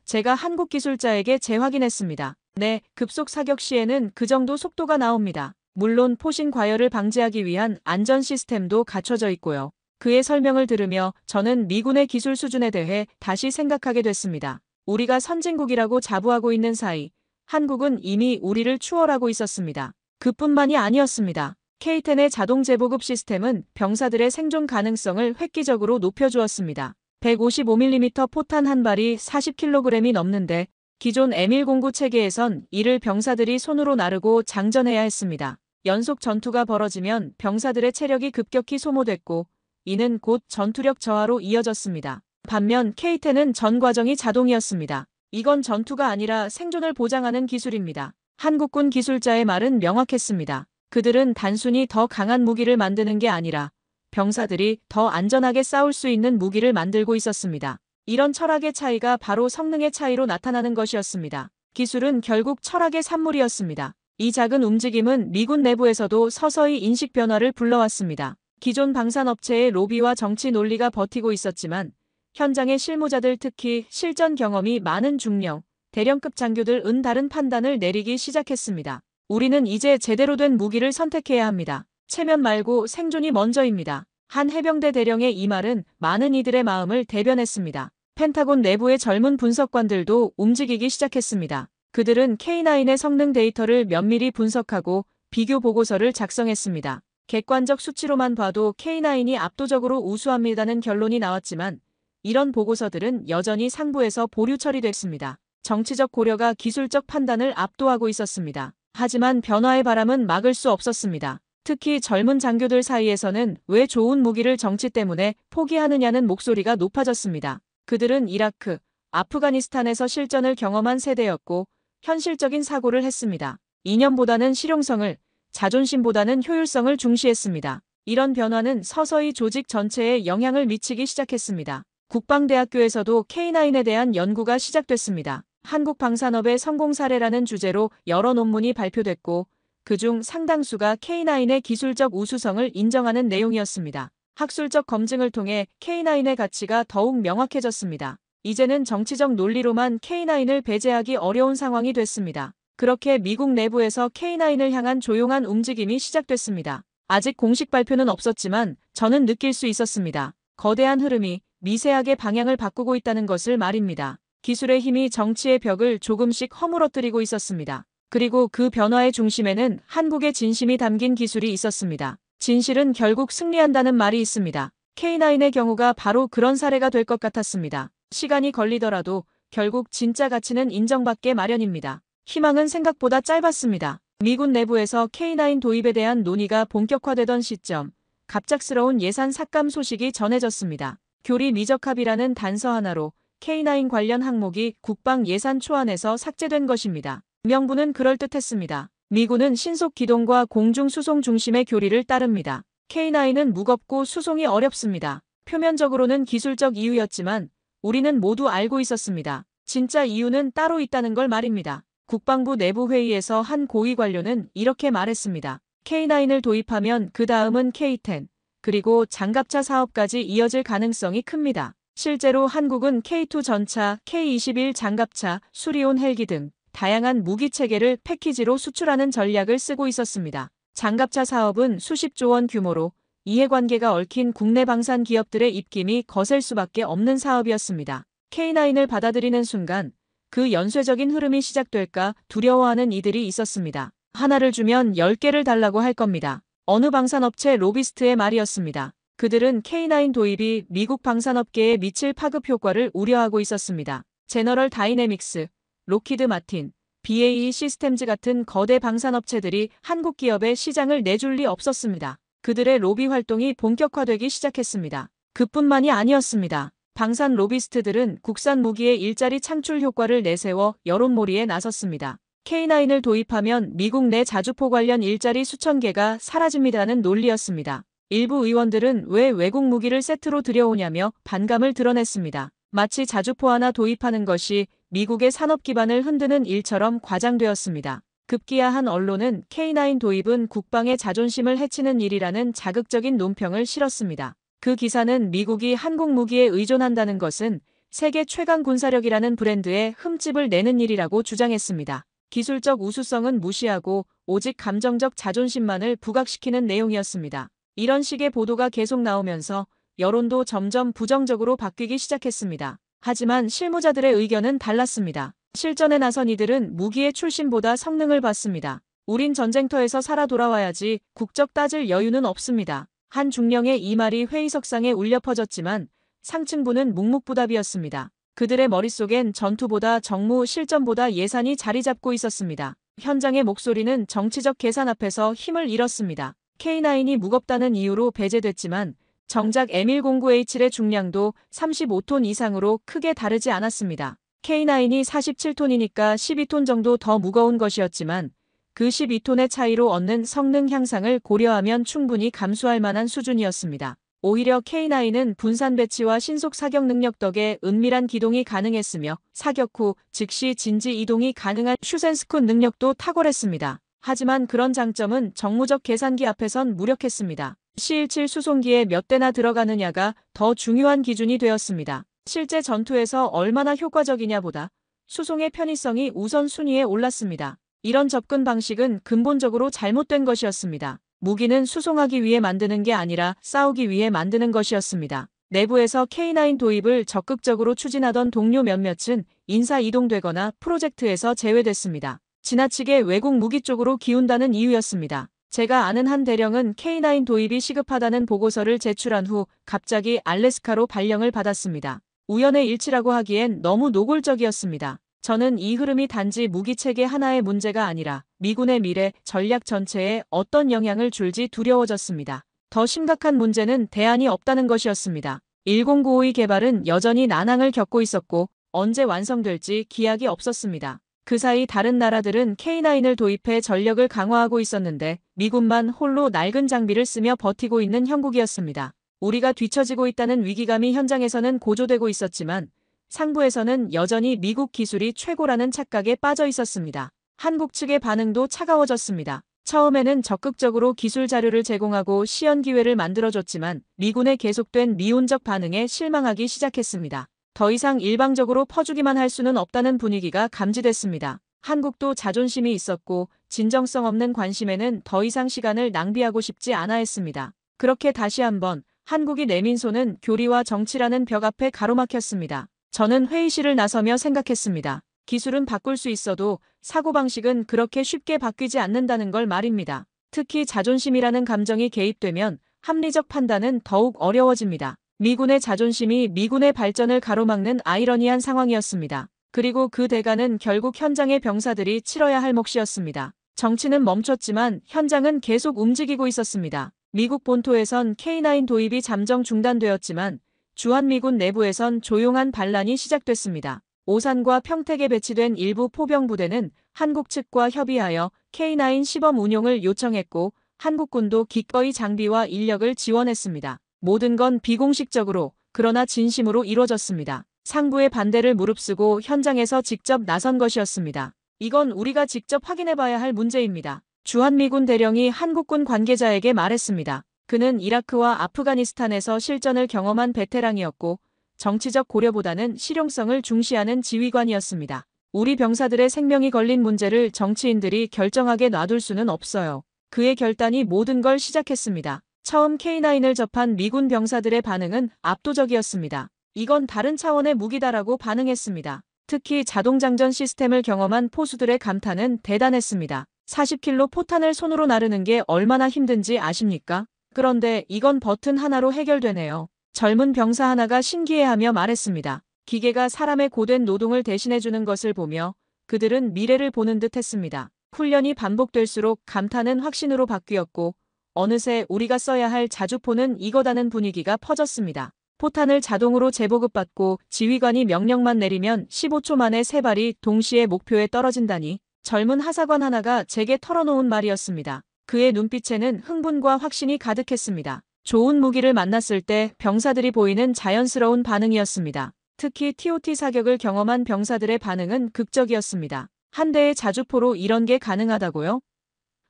제가 한국 기술자에게 재확인했습니다. 네, 급속 사격 시에는 그 정도 속도가 나옵니다. 물론 포신 과열을 방지하기 위한 안전 시스템도 갖춰져 있고요. 그의 설명을 들으며 저는 미군의 기술 수준에 대해 다시 생각하게 됐습니다. 우리가 선진국이라고 자부하고 있는 사이 한국은 이미 우리를 추월하고 있었습니다. 그뿐만이 아니었습니다. K10의 자동 재보급 시스템은 병사들의 생존 가능성을 획기적으로 높여주었습니다. 155mm 포탄 한 발이 40kg이 넘는데 기존 M109 체계에선 이를 병사들이 손으로 나르고 장전해야 했습니다. 연속 전투가 벌어지면 병사들의 체력이 급격히 소모됐고 이는 곧 전투력 저하로 이어졌습니다. 반면 K-10은 전 과정이 자동이었습니다. 이건 전투가 아니라 생존을 보장하는 기술입니다. 한국군 기술자의 말은 명확했습니다. 그들은 단순히 더 강한 무기를 만드는 게 아니라 병사들이 더 안전하게 싸울 수 있는 무기를 만들고 있었습니다. 이런 철학의 차이가 바로 성능의 차이로 나타나는 것이었습니다. 기술은 결국 철학의 산물이었습니다. 이 작은 움직임은 미군 내부에서도 서서히 인식 변화를 불러왔습니다. 기존 방산업체의 로비와 정치 논리가 버티고 있었지만 현장의 실무자들, 특히 실전 경험이 많은 중령, 대령급 장교들은 다른 판단을 내리기 시작했습니다. 우리는 이제 제대로 된 무기를 선택해야 합니다. 체면 말고 생존이 먼저입니다. 한 해병대 대령의 이 말은 많은 이들의 마음을 대변했습니다. 펜타곤 내부의 젊은 분석관들도 움직이기 시작했습니다. 그들은 K9의 성능 데이터를 면밀히 분석하고 비교 보고서를 작성했습니다. 객관적 수치로만 봐도 K9이 압도적으로 우수합니다는 결론이 나왔지만 이런 보고서들은 여전히 상부에서 보류 처리됐습니다. 정치적 고려가 기술적 판단을 압도하고 있었습니다. 하지만 변화의 바람은 막을 수 없었습니다. 특히 젊은 장교들 사이에서는 왜 좋은 무기를 정치 때문에 포기하느냐는 목소리가 높아졌습니다. 그들은 이라크, 아프가니스탄에서 실전을 경험한 세대였고 현실적인 사고를 했습니다. 이념보다는 실용성을, 자존심보다는 효율성을 중시했습니다. 이런 변화는 서서히 조직 전체에 영향을 미치기 시작했습니다. 국방대학교에서도 K9에 대한 연구가 시작됐습니다. 한국 방산업의 성공 사례라는 주제로 여러 논문이 발표됐고 그중 상당수가 K9의 기술적 우수성을 인정하는 내용이었습니다. 학술적 검증을 통해 K9의 가치가 더욱 명확해졌습니다. 이제는 정치적 논리로만 K9을 배제하기 어려운 상황이 됐습니다. 그렇게 미국 내부에서 K9을 향한 조용한 움직임이 시작됐습니다. 아직 공식 발표는 없었지만 저는 느낄 수 있었습니다. 거대한 흐름이 미세하게 방향을 바꾸고 있다는 것을 말입니다. 기술의 힘이 정치의 벽을 조금씩 허물어뜨리고 있었습니다. 그리고 그 변화의 중심에는 한국의 진심이 담긴 기술이 있었습니다. 진실은 결국 승리한다는 말이 있습니다. K9의 경우가 바로 그런 사례가 될 것 같았습니다. 시간이 걸리더라도 결국 진짜 가치는 인정받게 마련입니다. 희망은 생각보다 짧았습니다. 미군 내부에서 K9 도입에 대한 논의가 본격화되던 시점, 갑작스러운 예산 삭감 소식이 전해졌습니다. 교리 미적합이라는 단서 하나로 K9 관련 항목이 국방 예산 초안에서 삭제된 것입니다. 명분은 그럴듯했습니다. 미군은 신속 기동과 공중 수송 중심의 교리를 따릅니다. K9은 무겁고 수송이 어렵습니다. 표면적으로는 기술적 이유였지만 우리는 모두 알고 있었습니다. 진짜 이유는 따로 있다는 걸 말입니다. 국방부 내부 회의에서 한 고위 관료는 이렇게 말했습니다. K9을 도입하면 그 다음은 K10, 그리고 장갑차 사업까지 이어질 가능성이 큽니다. 실제로 한국은 K2 전차, K21 장갑차, 수리온 헬기 등 다양한 무기 체계를 패키지로 수출하는 전략을 쓰고 있었습니다. 장갑차 사업은 수십조 원 규모로 이해관계가 얽힌 국내 방산 기업들의 입김이 거셀 수밖에 없는 사업이었습니다. K9을 받아들이는 순간 그 연쇄적인 흐름이 시작될까 두려워하는 이들이 있었습니다. 하나를 주면 10개를 달라고 할 겁니다. 어느 방산업체 로비스트의 말이었습니다. 그들은 K9 도입이 미국 방산업계에 미칠 파급 효과를 우려하고 있었습니다. 제너럴 다이내믹스, 로키드 마틴, BAE 시스템즈 같은 거대 방산업체들이 한국 기업의 시장을 내줄 리 없었습니다. 그들의 로비 활동이 본격화되기 시작했습니다. 그뿐만이 아니었습니다. 방산 로비스트들은 국산 무기의 일자리 창출 효과를 내세워 여론몰이에 나섰습니다. K9을 도입하면 미국 내 자주포 관련 일자리 수천 개가 사라집니다는 논리였습니다. 일부 의원들은 왜 외국 무기를 세트로 들여오냐며 반감을 드러냈습니다. 마치 자주포 하나 도입하는 것이 미국의 산업 기반을 흔드는 일처럼 과장되었습니다. 급기야 한 언론은 K9 도입은 국방의 자존심을 해치는 일이라는 자극적인 논평을 실었습니다. 그 기사는 미국이 한국 무기에 의존한다는 것은 세계 최강 군사력이라는 브랜드에 흠집을 내는 일이라고 주장했습니다. 기술적 우수성은 무시하고 오직 감정적 자존심만을 부각시키는 내용이었습니다. 이런 식의 보도가 계속 나오면서 여론도 점점 부정적으로 바뀌기 시작했습니다. 하지만 실무자들의 의견은 달랐습니다. 실전에 나선 이들은 무기의 출신보다 성능을 봤습니다. 우린 전쟁터에서 살아 돌아와야지 국적 따질 여유는 없습니다. 한 중령의 이 말이 회의석상에 울려 퍼졌지만 상층부는 묵묵부답이었습니다. 그들의 머릿속엔 전투보다 정무, 실전보다 예산이 자리 잡고 있었습니다. 현장의 목소리는 정치적 계산 앞에서 힘을 잃었습니다. K9이 무겁다는 이유로 배제됐지만 정작 M109A7의 중량도 35톤 이상으로 크게 다르지 않았습니다. K9이 47톤이니까 12톤 정도 더 무거운 것이었지만 그 12톤의 차이로 얻는 성능 향상을 고려하면 충분히 감수할 만한 수준이었습니다. 오히려 K9은 분산 배치와 신속 사격 능력 덕에 은밀한 기동이 가능했으며 사격 후 즉시 진지 이동이 가능한 슈센스쿤 능력도 탁월했습니다. 하지만 그런 장점은 정무적 계산기 앞에선 무력했습니다. C-17 수송기에 몇 대나 들어가느냐가 더 중요한 기준이 되었습니다. 실제 전투에서 얼마나 효과적이냐보다 수송의 편의성이 우선순위에 올랐습니다. 이런 접근 방식은 근본적으로 잘못된 것이었습니다. 무기는 수송하기 위해 만드는 게 아니라 싸우기 위해 만드는 것이었습니다. 내부에서 K9 도입을 적극적으로 추진하던 동료 몇몇은 인사 이동되거나 프로젝트에서 제외됐습니다. 지나치게 외국 무기 쪽으로 기운다는 이유였습니다. 제가 아는 한 대령은 K9 도입이 시급하다는 보고서를 제출한 후 갑자기 알래스카로 발령을 받았습니다. 우연의 일치라고 하기엔 너무 노골적이었습니다. 저는 이 흐름이 단지 무기체계 하나의 문제가 아니라 미군의 미래, 전략 전체에 어떤 영향을 줄지 두려워졌습니다. 더 심각한 문제는 대안이 없다는 것이었습니다. 10952 개발은 여전히 난항을 겪고 있었고 언제 완성될지 기약이 없었습니다. 그 사이 다른 나라들은 K9을 도입해 전력을 강화하고 있었는데 미군만 홀로 낡은 장비를 쓰며 버티고 있는 형국이었습니다. 우리가 뒤처지고 있다는 위기감이 현장에서는 고조되고 있었지만 상부에서는 여전히 미국 기술이 최고라는 착각에 빠져 있었습니다. 한국 측의 반응도 차가워졌습니다. 처음에는 적극적으로 기술 자료를 제공하고 시연 기회를 만들어줬지만 미군의 계속된 미온적 반응에 실망하기 시작했습니다. 더 이상 일방적으로 퍼주기만 할 수는 없다는 분위기가 감지됐습니다. 한국도 자존심이 있었고 진정성 없는 관심에는 더 이상 시간을 낭비하고 싶지 않아 했습니다. 그렇게 다시 한번 한국이 내민 손은 교리와 정치라는 벽 앞에 가로막혔습니다. 저는 회의실을 나서며 생각했습니다. 기술은 바꿀 수 있어도 사고방식은 그렇게 쉽게 바뀌지 않는다는 걸 말입니다. 특히 자존심이라는 감정이 개입되면 합리적 판단은 더욱 어려워집니다. 미군의 자존심이 미군의 발전을 가로막는 아이러니한 상황이었습니다. 그리고 그 대가는 결국 현장의 병사들이 치러야 할 몫이었습니다. 정치는 멈췄지만 현장은 계속 움직이고 있었습니다. 미국 본토에선 K9 도입이 잠정 중단되었지만 주한미군 내부에선 조용한 반란이 시작됐습니다. 오산과 평택에 배치된 일부 포병부대는 한국 측과 협의하여 K9 시범 운용을 요청했고 한국군도 기꺼이 장비와 인력을 지원했습니다. 모든 건 비공식적으로 그러나 진심으로 이루어졌습니다. 상부의 반대를 무릅쓰고 현장에서 직접 나선 것이었습니다. 이건 우리가 직접 확인해봐야 할 문제입니다. 주한미군 대령이 한국군 관계자에게 말했습니다. 그는 이라크와 아프가니스탄에서 실전을 경험한 베테랑이었고 정치적 고려보다는 실용성을 중시하는 지휘관이었습니다. 우리 병사들의 생명이 걸린 문제를 정치인들이 결정하게 놔둘 수는 없어요. 그의 결단이 모든 걸 시작했습니다. 처음 K9을 접한 미군 병사들의 반응은 압도적이었습니다. 이건 다른 차원의 무기다라고 반응했습니다. 특히 자동장전 시스템을 경험한 포수들의 감탄은 대단했습니다. 40킬로 포탄을 손으로 나르는 게 얼마나 힘든지 아십니까? 그런데 이건 버튼 하나로 해결되네요. 젊은 병사 하나가 신기해하며 말했습니다. 기계가 사람의 고된 노동을 대신해주는 것을 보며 그들은 미래를 보는 듯 했습니다. 훈련이 반복될수록 감탄은 확신으로 바뀌었고 어느새 우리가 써야 할 자주포는 이거다는 분위기가 퍼졌습니다. 포탄을 자동으로 재보급받고 지휘관이 명령만 내리면 15초 만에 3발이 동시에 목표에 떨어진다니 젊은 하사관 하나가 제게 털어놓은 말이었습니다. 그의 눈빛에는 흥분과 확신이 가득했습니다. 좋은 무기를 만났을 때 병사들이 보이는 자연스러운 반응이었습니다. 특히 TOT 사격을 경험한 병사들의 반응은 극적이었습니다. 한 대의 자주포로 이런 게 가능하다고요?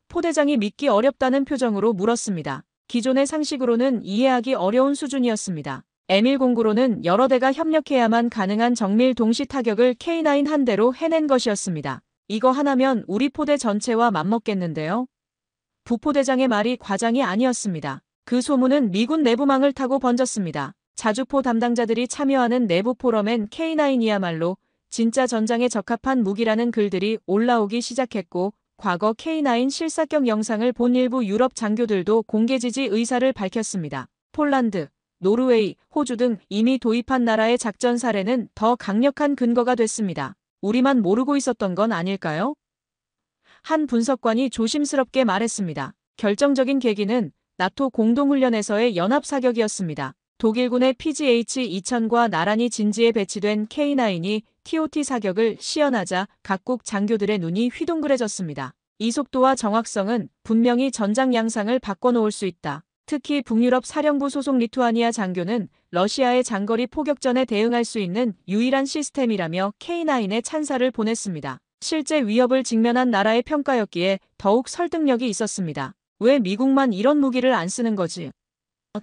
포대장이 믿기 어렵다는 표정으로 물었습니다. 기존의 상식으로는 이해하기 어려운 수준이었습니다. M109로는 여러 대가 협력해야만 가능한 정밀 동시 타격을 K9 한 대로 해낸 것이었습니다. 이거 하나면 우리 포대 전체와 맞먹겠는데요? 부포대장의 말이 과장이 아니었습니다. 그 소문은 미군 내부망을 타고 번졌습니다. 자주포 담당자들이 참여하는 내부 포럼엔 K9이야말로 진짜 전장에 적합한 무기라는 글들이 올라오기 시작했고 과거 K9 실사격 영상을 본 일부 유럽 장교들도 공개 지지 의사를 밝혔습니다. 폴란드, 노르웨이, 호주 등 이미 도입한 나라의 작전 사례는 더 강력한 근거가 됐습니다. 우리만 모르고 있었던 건 아닐까요? 한 분석관이 조심스럽게 말했습니다. 결정적인 계기는 나토 공동훈련에서의 연합사격이었습니다. 독일군의 PGH-2000과 나란히 진지에 배치된 K9이 TOT 사격을 시연하자 각국 장교들의 눈이 휘둥그레졌습니다. 이 속도와 정확성은 분명히 전장 양상을 바꿔놓을 수 있다. 특히 북유럽 사령부 소속 리투아니아 장교는 러시아의 장거리 포격전에 대응할 수 있는 유일한 시스템이라며 K9에 찬사를 보냈습니다. 실제 위협을 직면한 나라의 평가였기에 더욱 설득력이 있었습니다. 왜 미국만 이런 무기를 안 쓰는 거지?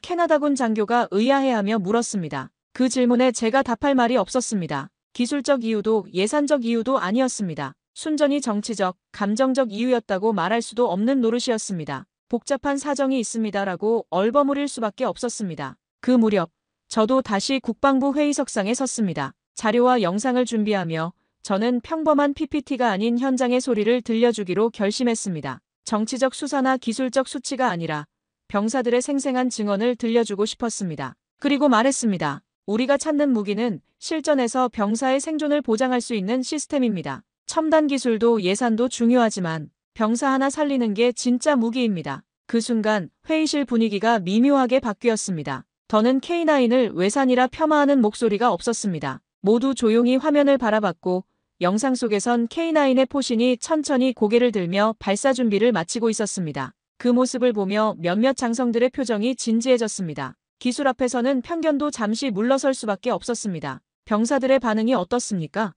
캐나다군 장교가 의아해하며 물었습니다. 그 질문에 제가 답할 말이 없었습니다. 기술적 이유도 예산적 이유도 아니었습니다. 순전히 정치적, 감정적 이유였다고 말할 수도 없는 노릇이었습니다. 복잡한 사정이 있습니다라고 얼버무릴 수밖에 없었습니다. 그 무렵 저도 다시 국방부 회의석상에 섰습니다. 자료와 영상을 준비하며 저는 평범한 PPT가 아닌 현장의 소리를 들려주기로 결심했습니다. 정치적 수사나 기술적 수치가 아니라 병사들의 생생한 증언을 들려주고 싶었습니다. 그리고 말했습니다. 우리가 찾는 무기는 실전에서 병사의 생존을 보장할 수 있는 시스템입니다. 첨단 기술도 예산도 중요하지만 병사 하나 살리는 게 진짜 무기입니다. 그 순간 회의실 분위기가 미묘하게 바뀌었습니다. 더는 K9을 외산이라 폄하하는 목소리가 없었습니다. 모두 조용히 화면을 바라봤고 영상 속에선 K9의 포신이 천천히 고개를 들며 발사 준비를 마치고 있었습니다. 그 모습을 보며 몇몇 장성들의 표정이 진지해졌습니다. 기술 앞에서는 편견도 잠시 물러설 수밖에 없었습니다. 병사들의 반응이 어떻습니까?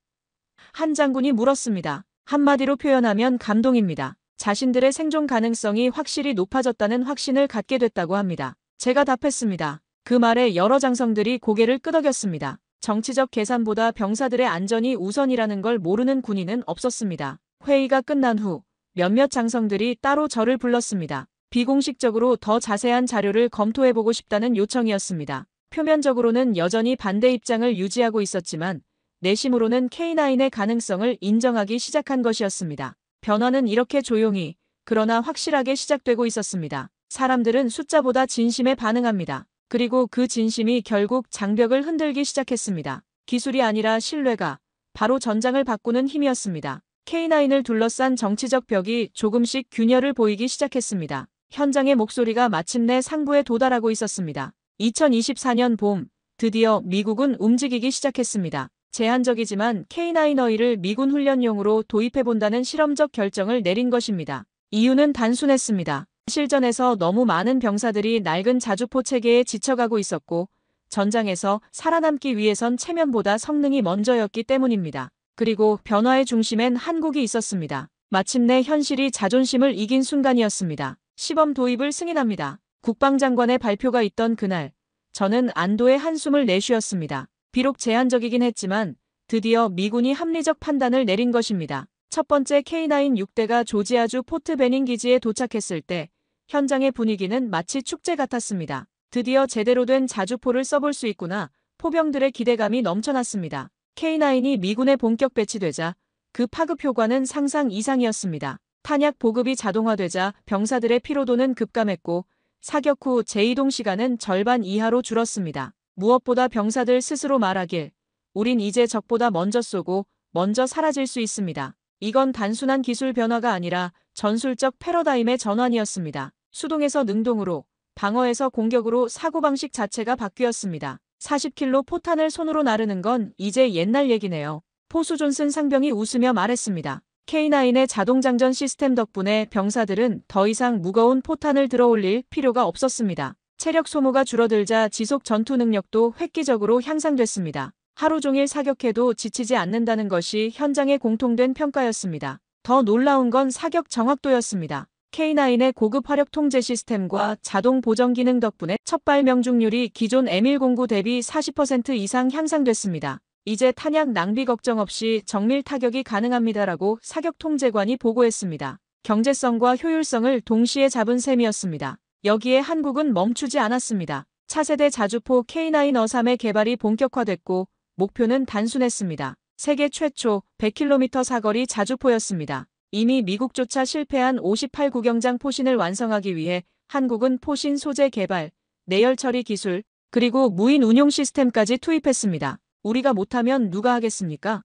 한 장군이 물었습니다. 한마디로 표현하면 감동입니다. 자신들의 생존 가능성이 확실히 높아졌다는 확신을 갖게 됐다고 합니다. 제가 답했습니다. 그 말에 여러 장성들이 고개를 끄덕였습니다. 정치적 계산보다 병사들의 안전이 우선이라는 걸 모르는 군인은 없었습니다. 회의가 끝난 후 몇몇 장성들이 따로 저를 불렀습니다. 비공식적으로 더 자세한 자료를 검토해보고 싶다는 요청이었습니다. 표면적으로는 여전히 반대 입장을 유지하고 있었지만 내심으로는 K9의 가능성을 인정하기 시작한 것이었습니다. 변화는 이렇게 조용히 그러나 확실하게 시작되고 있었습니다. 사람들은 숫자보다 진심에 반응합니다. 그리고 그 진심이 결국 장벽을 흔들기 시작했습니다. 기술이 아니라 신뢰가 바로 전장을 바꾸는 힘이었습니다. K9을 둘러싼 정치적 벽이 조금씩 균열을 보이기 시작했습니다. 현장의 목소리가 마침내 상부에 도달하고 있었습니다. 2024년 봄, 드디어 미국은 움직이기 시작했습니다. 제한적이지만 K9어이를 미군 훈련용으로 도입해본다는 실험적 결정을 내린 것입니다. 이유는 단순했습니다. 실전에서 너무 많은 병사들이 낡은 자주포 체계에 지쳐가고 있었고 전장에서 살아남기 위해선 체면보다 성능이 먼저였기 때문입니다. 그리고 변화의 중심엔 한국이 있었습니다. 마침내 현실이 자존심을 이긴 순간이었습니다. 시범 도입을 승인합니다. 국방장관의 발표가 있던 그날, 저는 안도의 한숨을 내쉬었습니다. 비록 제한적이긴 했지만 드디어 미군이 합리적 판단을 내린 것입니다. 첫 번째 K9 6대가 조지아주 포트 베닝 기지에 도착했을 때 현장의 분위기는 마치 축제 같았습니다. 드디어 제대로 된 자주포를 써볼 수 있구나. 포병들의 기대감이 넘쳐났습니다. K9이 미군에 본격 배치되자 그 파급 효과는 상상 이상이었습니다. 탄약 보급이 자동화되자 병사들의 피로도는 급감했고 사격 후 재이동 시간은 절반 이하로 줄었습니다. 무엇보다 병사들 스스로 말하길 우린 이제 적보다 먼저 쏘고 먼저 사라질 수 있습니다. 이건 단순한 기술 변화가 아니라 전술적 패러다임의 전환이었습니다. 수동에서 능동으로, 방어에서 공격으로 사고방식 자체가 바뀌었습니다. 40킬로 포탄을 손으로 나르는 건 이제 옛날 얘기네요. 포수 존슨 상병이 웃으며 말했습니다. K9의 자동장전 시스템 덕분에 병사들은 더 이상 무거운 포탄을 들어올릴 필요가 없었습니다. 체력 소모가 줄어들자 지속 전투 능력도 획기적으로 향상됐습니다. 하루 종일 사격해도 지치지 않는다는 것이 현장의 공통된 평가였습니다. 더 놀라운 건 사격 정확도였습니다. K9의 고급 화력 통제 시스템과 자동 보정 기능 덕분에 첫발 명중률이 기존 M109 대비 40% 이상 향상됐습니다. 이제 탄약 낭비 걱정 없이 정밀 타격이 가능합니다라고 사격 통제관이 보고했습니다. 경제성과 효율성을 동시에 잡은 셈이었습니다. 여기에 한국은 멈추지 않았습니다. 차세대 자주포 K9-3의 개발이 본격화됐고 목표는 단순했습니다. 세계 최초 100km 사거리 자주포였습니다. 이미 미국조차 실패한 58구경장 포신을 완성하기 위해 한국은 포신 소재 개발, 내열 처리 기술, 그리고 무인 운용 시스템까지 투입했습니다. 우리가 못하면 누가 하겠습니까?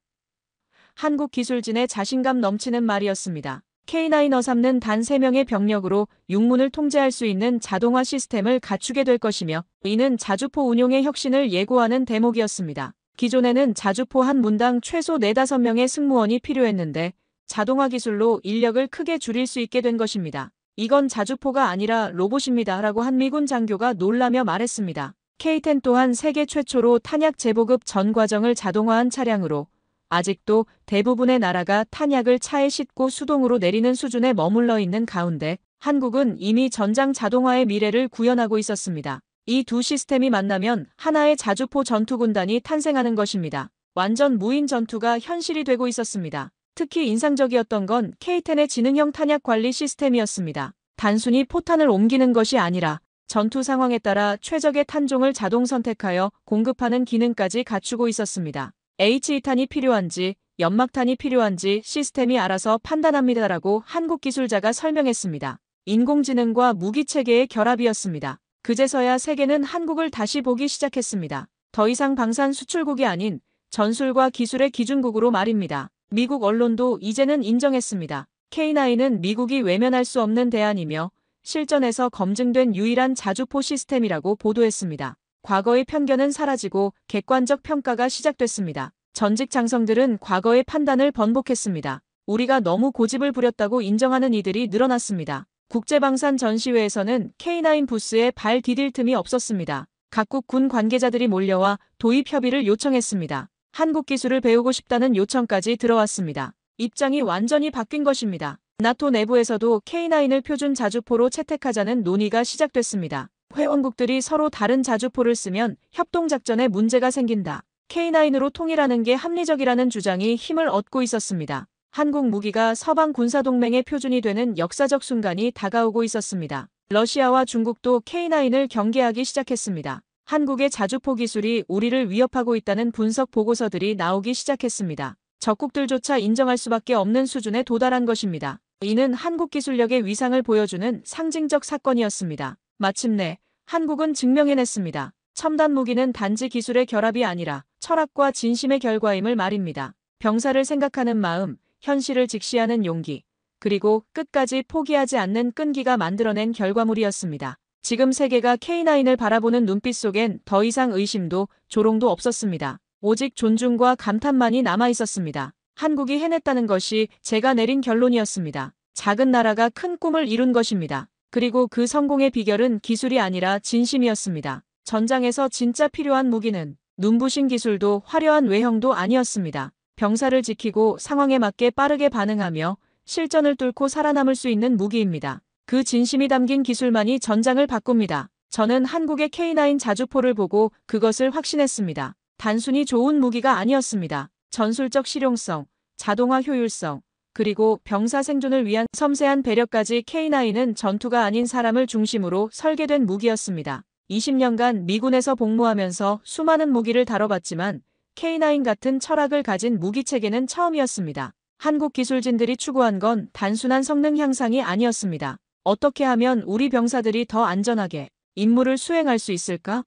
한국 기술진의 자신감 넘치는 말이었습니다. K9 어삼는 단 3명의 병력으로 육문을 통제할 수 있는 자동화 시스템을 갖추게 될 것이며 이는 자주포 운용의 혁신을 예고하는 대목이었습니다. 기존에는 자주포 한 문당 최소 4~5명의 승무원이 필요했는데 자동화 기술로 인력을 크게 줄일 수 있게 된 것입니다. 이건 자주포가 아니라 로봇입니다. 라고 한 미군 장교가 놀라며 말했습니다. K10 또한 세계 최초로 탄약 재보급 전 과정을 자동화한 차량으로 아직도 대부분의 나라가 탄약을 차에 싣고 수동으로 내리는 수준에 머물러 있는 가운데 한국은 이미 전장 자동화의 미래를 구현하고 있었습니다. 이 두 시스템이 만나면 하나의 자주포 전투군단이 탄생하는 것입니다. 완전 무인 전투가 현실이 되고 있었습니다. 특히 인상적이었던 건 K10의 지능형 탄약 관리 시스템이었습니다. 단순히 포탄을 옮기는 것이 아니라 전투 상황에 따라 최적의 탄종을 자동 선택하여 공급하는 기능까지 갖추고 있었습니다. H2탄이 필요한지 연막탄이 필요한지 시스템이 알아서 판단합니다라고 한국 기술자가 설명했습니다. 인공지능과 무기체계의 결합이었습니다. 그제서야 세계는 한국을 다시 보기 시작했습니다. 더 이상 방산 수출국이 아닌 전술과 기술의 기준국으로 말입니다. 미국 언론도 이제는 인정했습니다. K9은 미국이 외면할 수 없는 대안이며 실전에서 검증된 유일한 자주포 시스템이라고 보도했습니다. 과거의 편견은 사라지고 객관적 평가가 시작됐습니다. 전직 장성들은 과거의 판단을 번복했습니다. 우리가 너무 고집을 부렸다고 인정하는 이들이 늘어났습니다. 국제방산 전시회에서는 K9 부스에 발 디딜 틈이 없었습니다. 각국 군 관계자들이 몰려와 도입 협의를 요청했습니다. 한국 기술을 배우고 싶다는 요청까지 들어왔습니다. 입장이 완전히 바뀐 것입니다. 나토 내부에서도 K9을 표준 자주포로 채택하자는 논의가 시작됐습니다. 회원국들이 서로 다른 자주포를 쓰면 협동작전에 문제가 생긴다. K9으로 통일하는 게 합리적이라는 주장이 힘을 얻고 있었습니다. 한국 무기가 서방 군사동맹의 표준이 되는 역사적 순간이 다가오고 있었습니다. 러시아와 중국도 K9을 경계하기 시작했습니다. 한국의 자주포 기술이 우리를 위협하고 있다는 분석 보고서들이 나오기 시작했습니다. 적국들조차 인정할 수밖에 없는 수준에 도달한 것입니다. 이는 한국 기술력의 위상을 보여주는 상징적 사건이었습니다. 마침내 한국은 증명해냈습니다. 첨단 무기는 단지 기술의 결합이 아니라 철학과 진심의 결과임을 말입니다. 병사를 생각하는 마음, 현실을 직시하는 용기, 그리고 끝까지 포기하지 않는 끈기가 만들어낸 결과물이었습니다. 지금 세계가 K9을 바라보는 눈빛 속엔 더 이상 의심도 조롱도 없었습니다. 오직 존중과 감탄만이 남아있었습니다. 한국이 해냈다는 것이 제가 내린 결론이었습니다. 작은 나라가 큰 꿈을 이룬 것입니다. 그리고 그 성공의 비결은 기술이 아니라 진심이었습니다. 전장에서 진짜 필요한 무기는 눈부신 기술도 화려한 외형도 아니었습니다. 병사를 지키고 상황에 맞게 빠르게 반응하며 실전을 뚫고 살아남을 수 있는 무기입니다. 그 진심이 담긴 기술만이 전장을 바꿉니다. 저는 한국의 K9 자주포를 보고 그것을 확신했습니다. 단순히 좋은 무기가 아니었습니다. 전술적 실용성, 자동화 효율성, 그리고 병사 생존을 위한 섬세한 배려까지 K9은 전투가 아닌 사람을 중심으로 설계된 무기였습니다. 20년간 미군에서 복무하면서 수많은 무기를 다뤄봤지만 K9 같은 철학을 가진 무기체계는 처음이었습니다. 한국 기술진들이 추구한 건 단순한 성능 향상이 아니었습니다. 어떻게 하면 우리 병사들이 더 안전하게 임무를 수행할 수 있을까?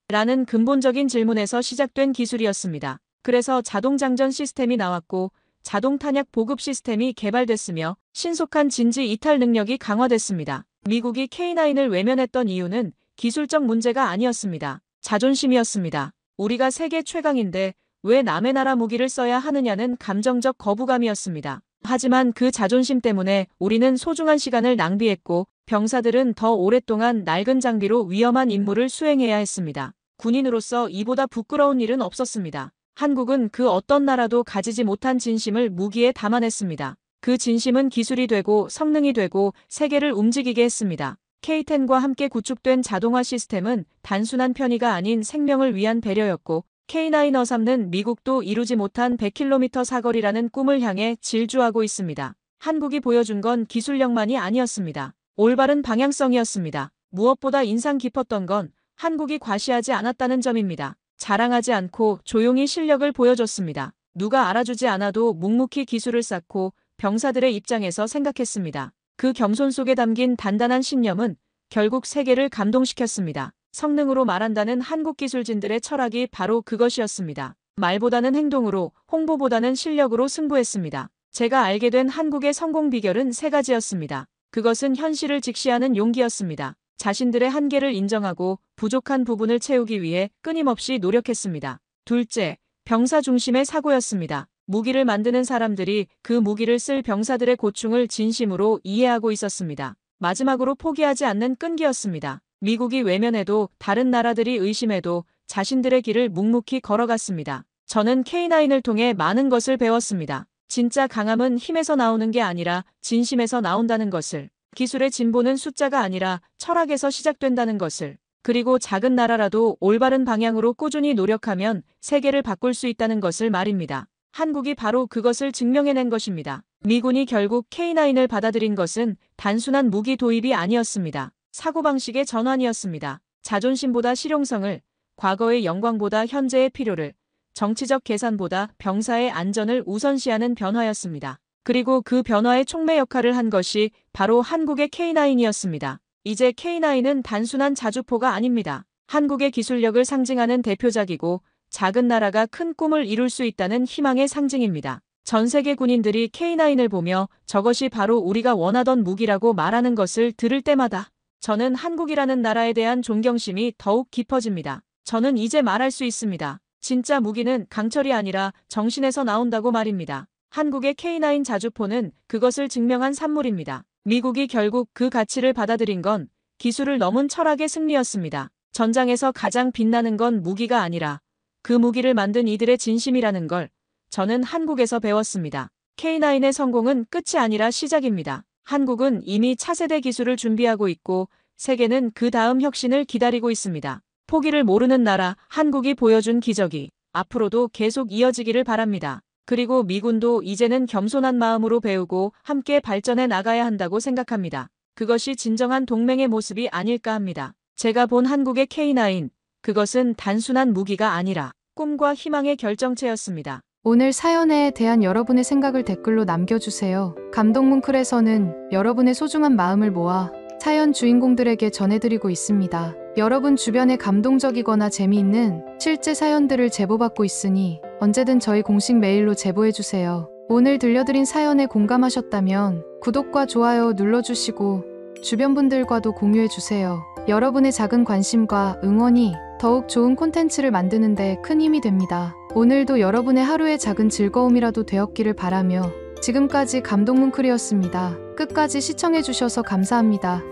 라는 근본적인 질문에서 시작된 기술이었습니다. 그래서 자동장전 시스템이 나왔고 자동탄약 보급 시스템이 개발됐으며 신속한 진지 이탈 능력이 강화됐습니다. 미국이 K9을 외면했던 이유는 기술적 문제가 아니었습니다. 자존심이었습니다. 우리가 세계 최강인데 왜 남의 나라 무기를 써야 하느냐는 감정적 거부감이었습니다. 하지만 그 자존심 때문에 우리는 소중한 시간을 낭비했고 병사들은 더 오랫동안 낡은 장비로 위험한 임무를 수행해야 했습니다. 군인으로서 이보다 부끄러운 일은 없었습니다. 한국은 그 어떤 나라도 가지지 못한 진심을 무기에 담아냈습니다. 그 진심은 기술이 되고 성능이 되고 세계를 움직이게 했습니다. K10과 함께 구축된 자동화 시스템은 단순한 편의가 아닌 생명을 위한 배려였고 K9 어삼는 미국도 이루지 못한 100km 사거리라는 꿈을 향해 질주하고 있습니다. 한국이 보여준 건 기술력만이 아니었습니다. 올바른 방향성이었습니다. 무엇보다 인상 깊었던 건 한국이 과시하지 않았다는 점입니다. 자랑하지 않고 조용히 실력을 보여줬습니다. 누가 알아주지 않아도 묵묵히 기술을 쌓고 병사들의 입장에서 생각했습니다. 그 겸손 속에 담긴 단단한 신념은 결국 세계를 감동시켰습니다. 성능으로 말한다는 한국 기술진들의 철학이 바로 그것이었습니다. 말보다는 행동으로, 홍보보다는 실력으로 승부했습니다. 제가 알게 된 한국의 성공 비결은 세 가지였습니다. 그것은 현실을 직시하는 용기였습니다. 자신들의 한계를 인정하고 부족한 부분을 채우기 위해 끊임없이 노력했습니다. 둘째, 병사 중심의 사고였습니다. 무기를 만드는 사람들이 그 무기를 쓸 병사들의 고충을 진심으로 이해하고 있었습니다. 마지막으로 포기하지 않는 끈기였습니다. 미국이 외면해도 다른 나라들이 의심해도 자신들의 길을 묵묵히 걸어갔습니다. 저는 K9을 통해 많은 것을 배웠습니다. 진짜 강함은 힘에서 나오는 게 아니라 진심에서 나온다는 것을, 기술의 진보는 숫자가 아니라 철학에서 시작된다는 것을, 그리고 작은 나라라도 올바른 방향으로 꾸준히 노력하면 세계를 바꿀 수 있다는 것을 말입니다. 한국이 바로 그것을 증명해낸 것입니다. 미군이 결국 K9을 받아들인 것은 단순한 무기 도입이 아니었습니다. 사고방식의 전환이었습니다. 자존심보다 실용성을, 과거의 영광보다 현재의 필요를, 정치적 계산보다 병사의 안전을 우선시하는 변화였습니다. 그리고 그 변화의 촉매 역할을 한 것이 바로 한국의 K9이었습니다. 이제 K9은 단순한 자주포가 아닙니다. 한국의 기술력을 상징하는 대표작이고 작은 나라가 큰 꿈을 이룰 수 있다는 희망의 상징입니다. 전 세계 군인들이 K9을 보며 저것이 바로 우리가 원하던 무기라고 말하는 것을 들을 때마다 저는 한국이라는 나라에 대한 존경심이 더욱 깊어집니다. 저는 이제 말할 수 있습니다. 진짜 무기는 강철이 아니라 정신에서 나온다고 말입니다. 한국의 K9 자주포는 그것을 증명한 산물입니다. 미국이 결국 그 가치를 받아들인 건 기술을 넘은 철학의 승리였습니다. 전장에서 가장 빛나는 건 무기가 아니라 그 무기를 만든 이들의 진심이라는 걸 저는 한국에서 배웠습니다. K9의 성공은 끝이 아니라 시작입니다. 한국은 이미 차세대 기술을 준비하고 있고 세계는 그 다음 혁신을 기다리고 있습니다. 포기를 모르는 나라 한국이 보여준 기적이 앞으로도 계속 이어지기를 바랍니다. 그리고 미군도 이제는 겸손한 마음으로 배우고 함께 발전해 나가야 한다고 생각합니다. 그것이 진정한 동맹의 모습이 아닐까 합니다. 제가 본 한국의 K9, 그것은 단순한 무기가 아니라 꿈과 희망의 결정체였습니다. 오늘 사연에 대한 여러분의 생각을 댓글로 남겨주세요. 감동뭉클에서는 여러분의 소중한 마음을 모아 사연 주인공들에게 전해드리고 있습니다. 여러분 주변에 감동적이거나 재미있는 실제 사연들을 제보받고 있으니 언제든 저희 공식 메일로 제보해주세요. 오늘 들려드린 사연에 공감하셨다면 구독과 좋아요 눌러주시고 주변 분들과도 공유해주세요. 여러분의 작은 관심과 응원이 더욱 좋은 콘텐츠를 만드는 데 큰 힘이 됩니다. 오늘도 여러분의 하루의 작은 즐거움이라도 되었기를 바라며 지금까지 감동뭉클이었습니다. 끝까지 시청해주셔서 감사합니다.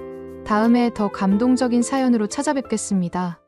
다음에 더 감동적인 사연으로 찾아뵙겠습니다.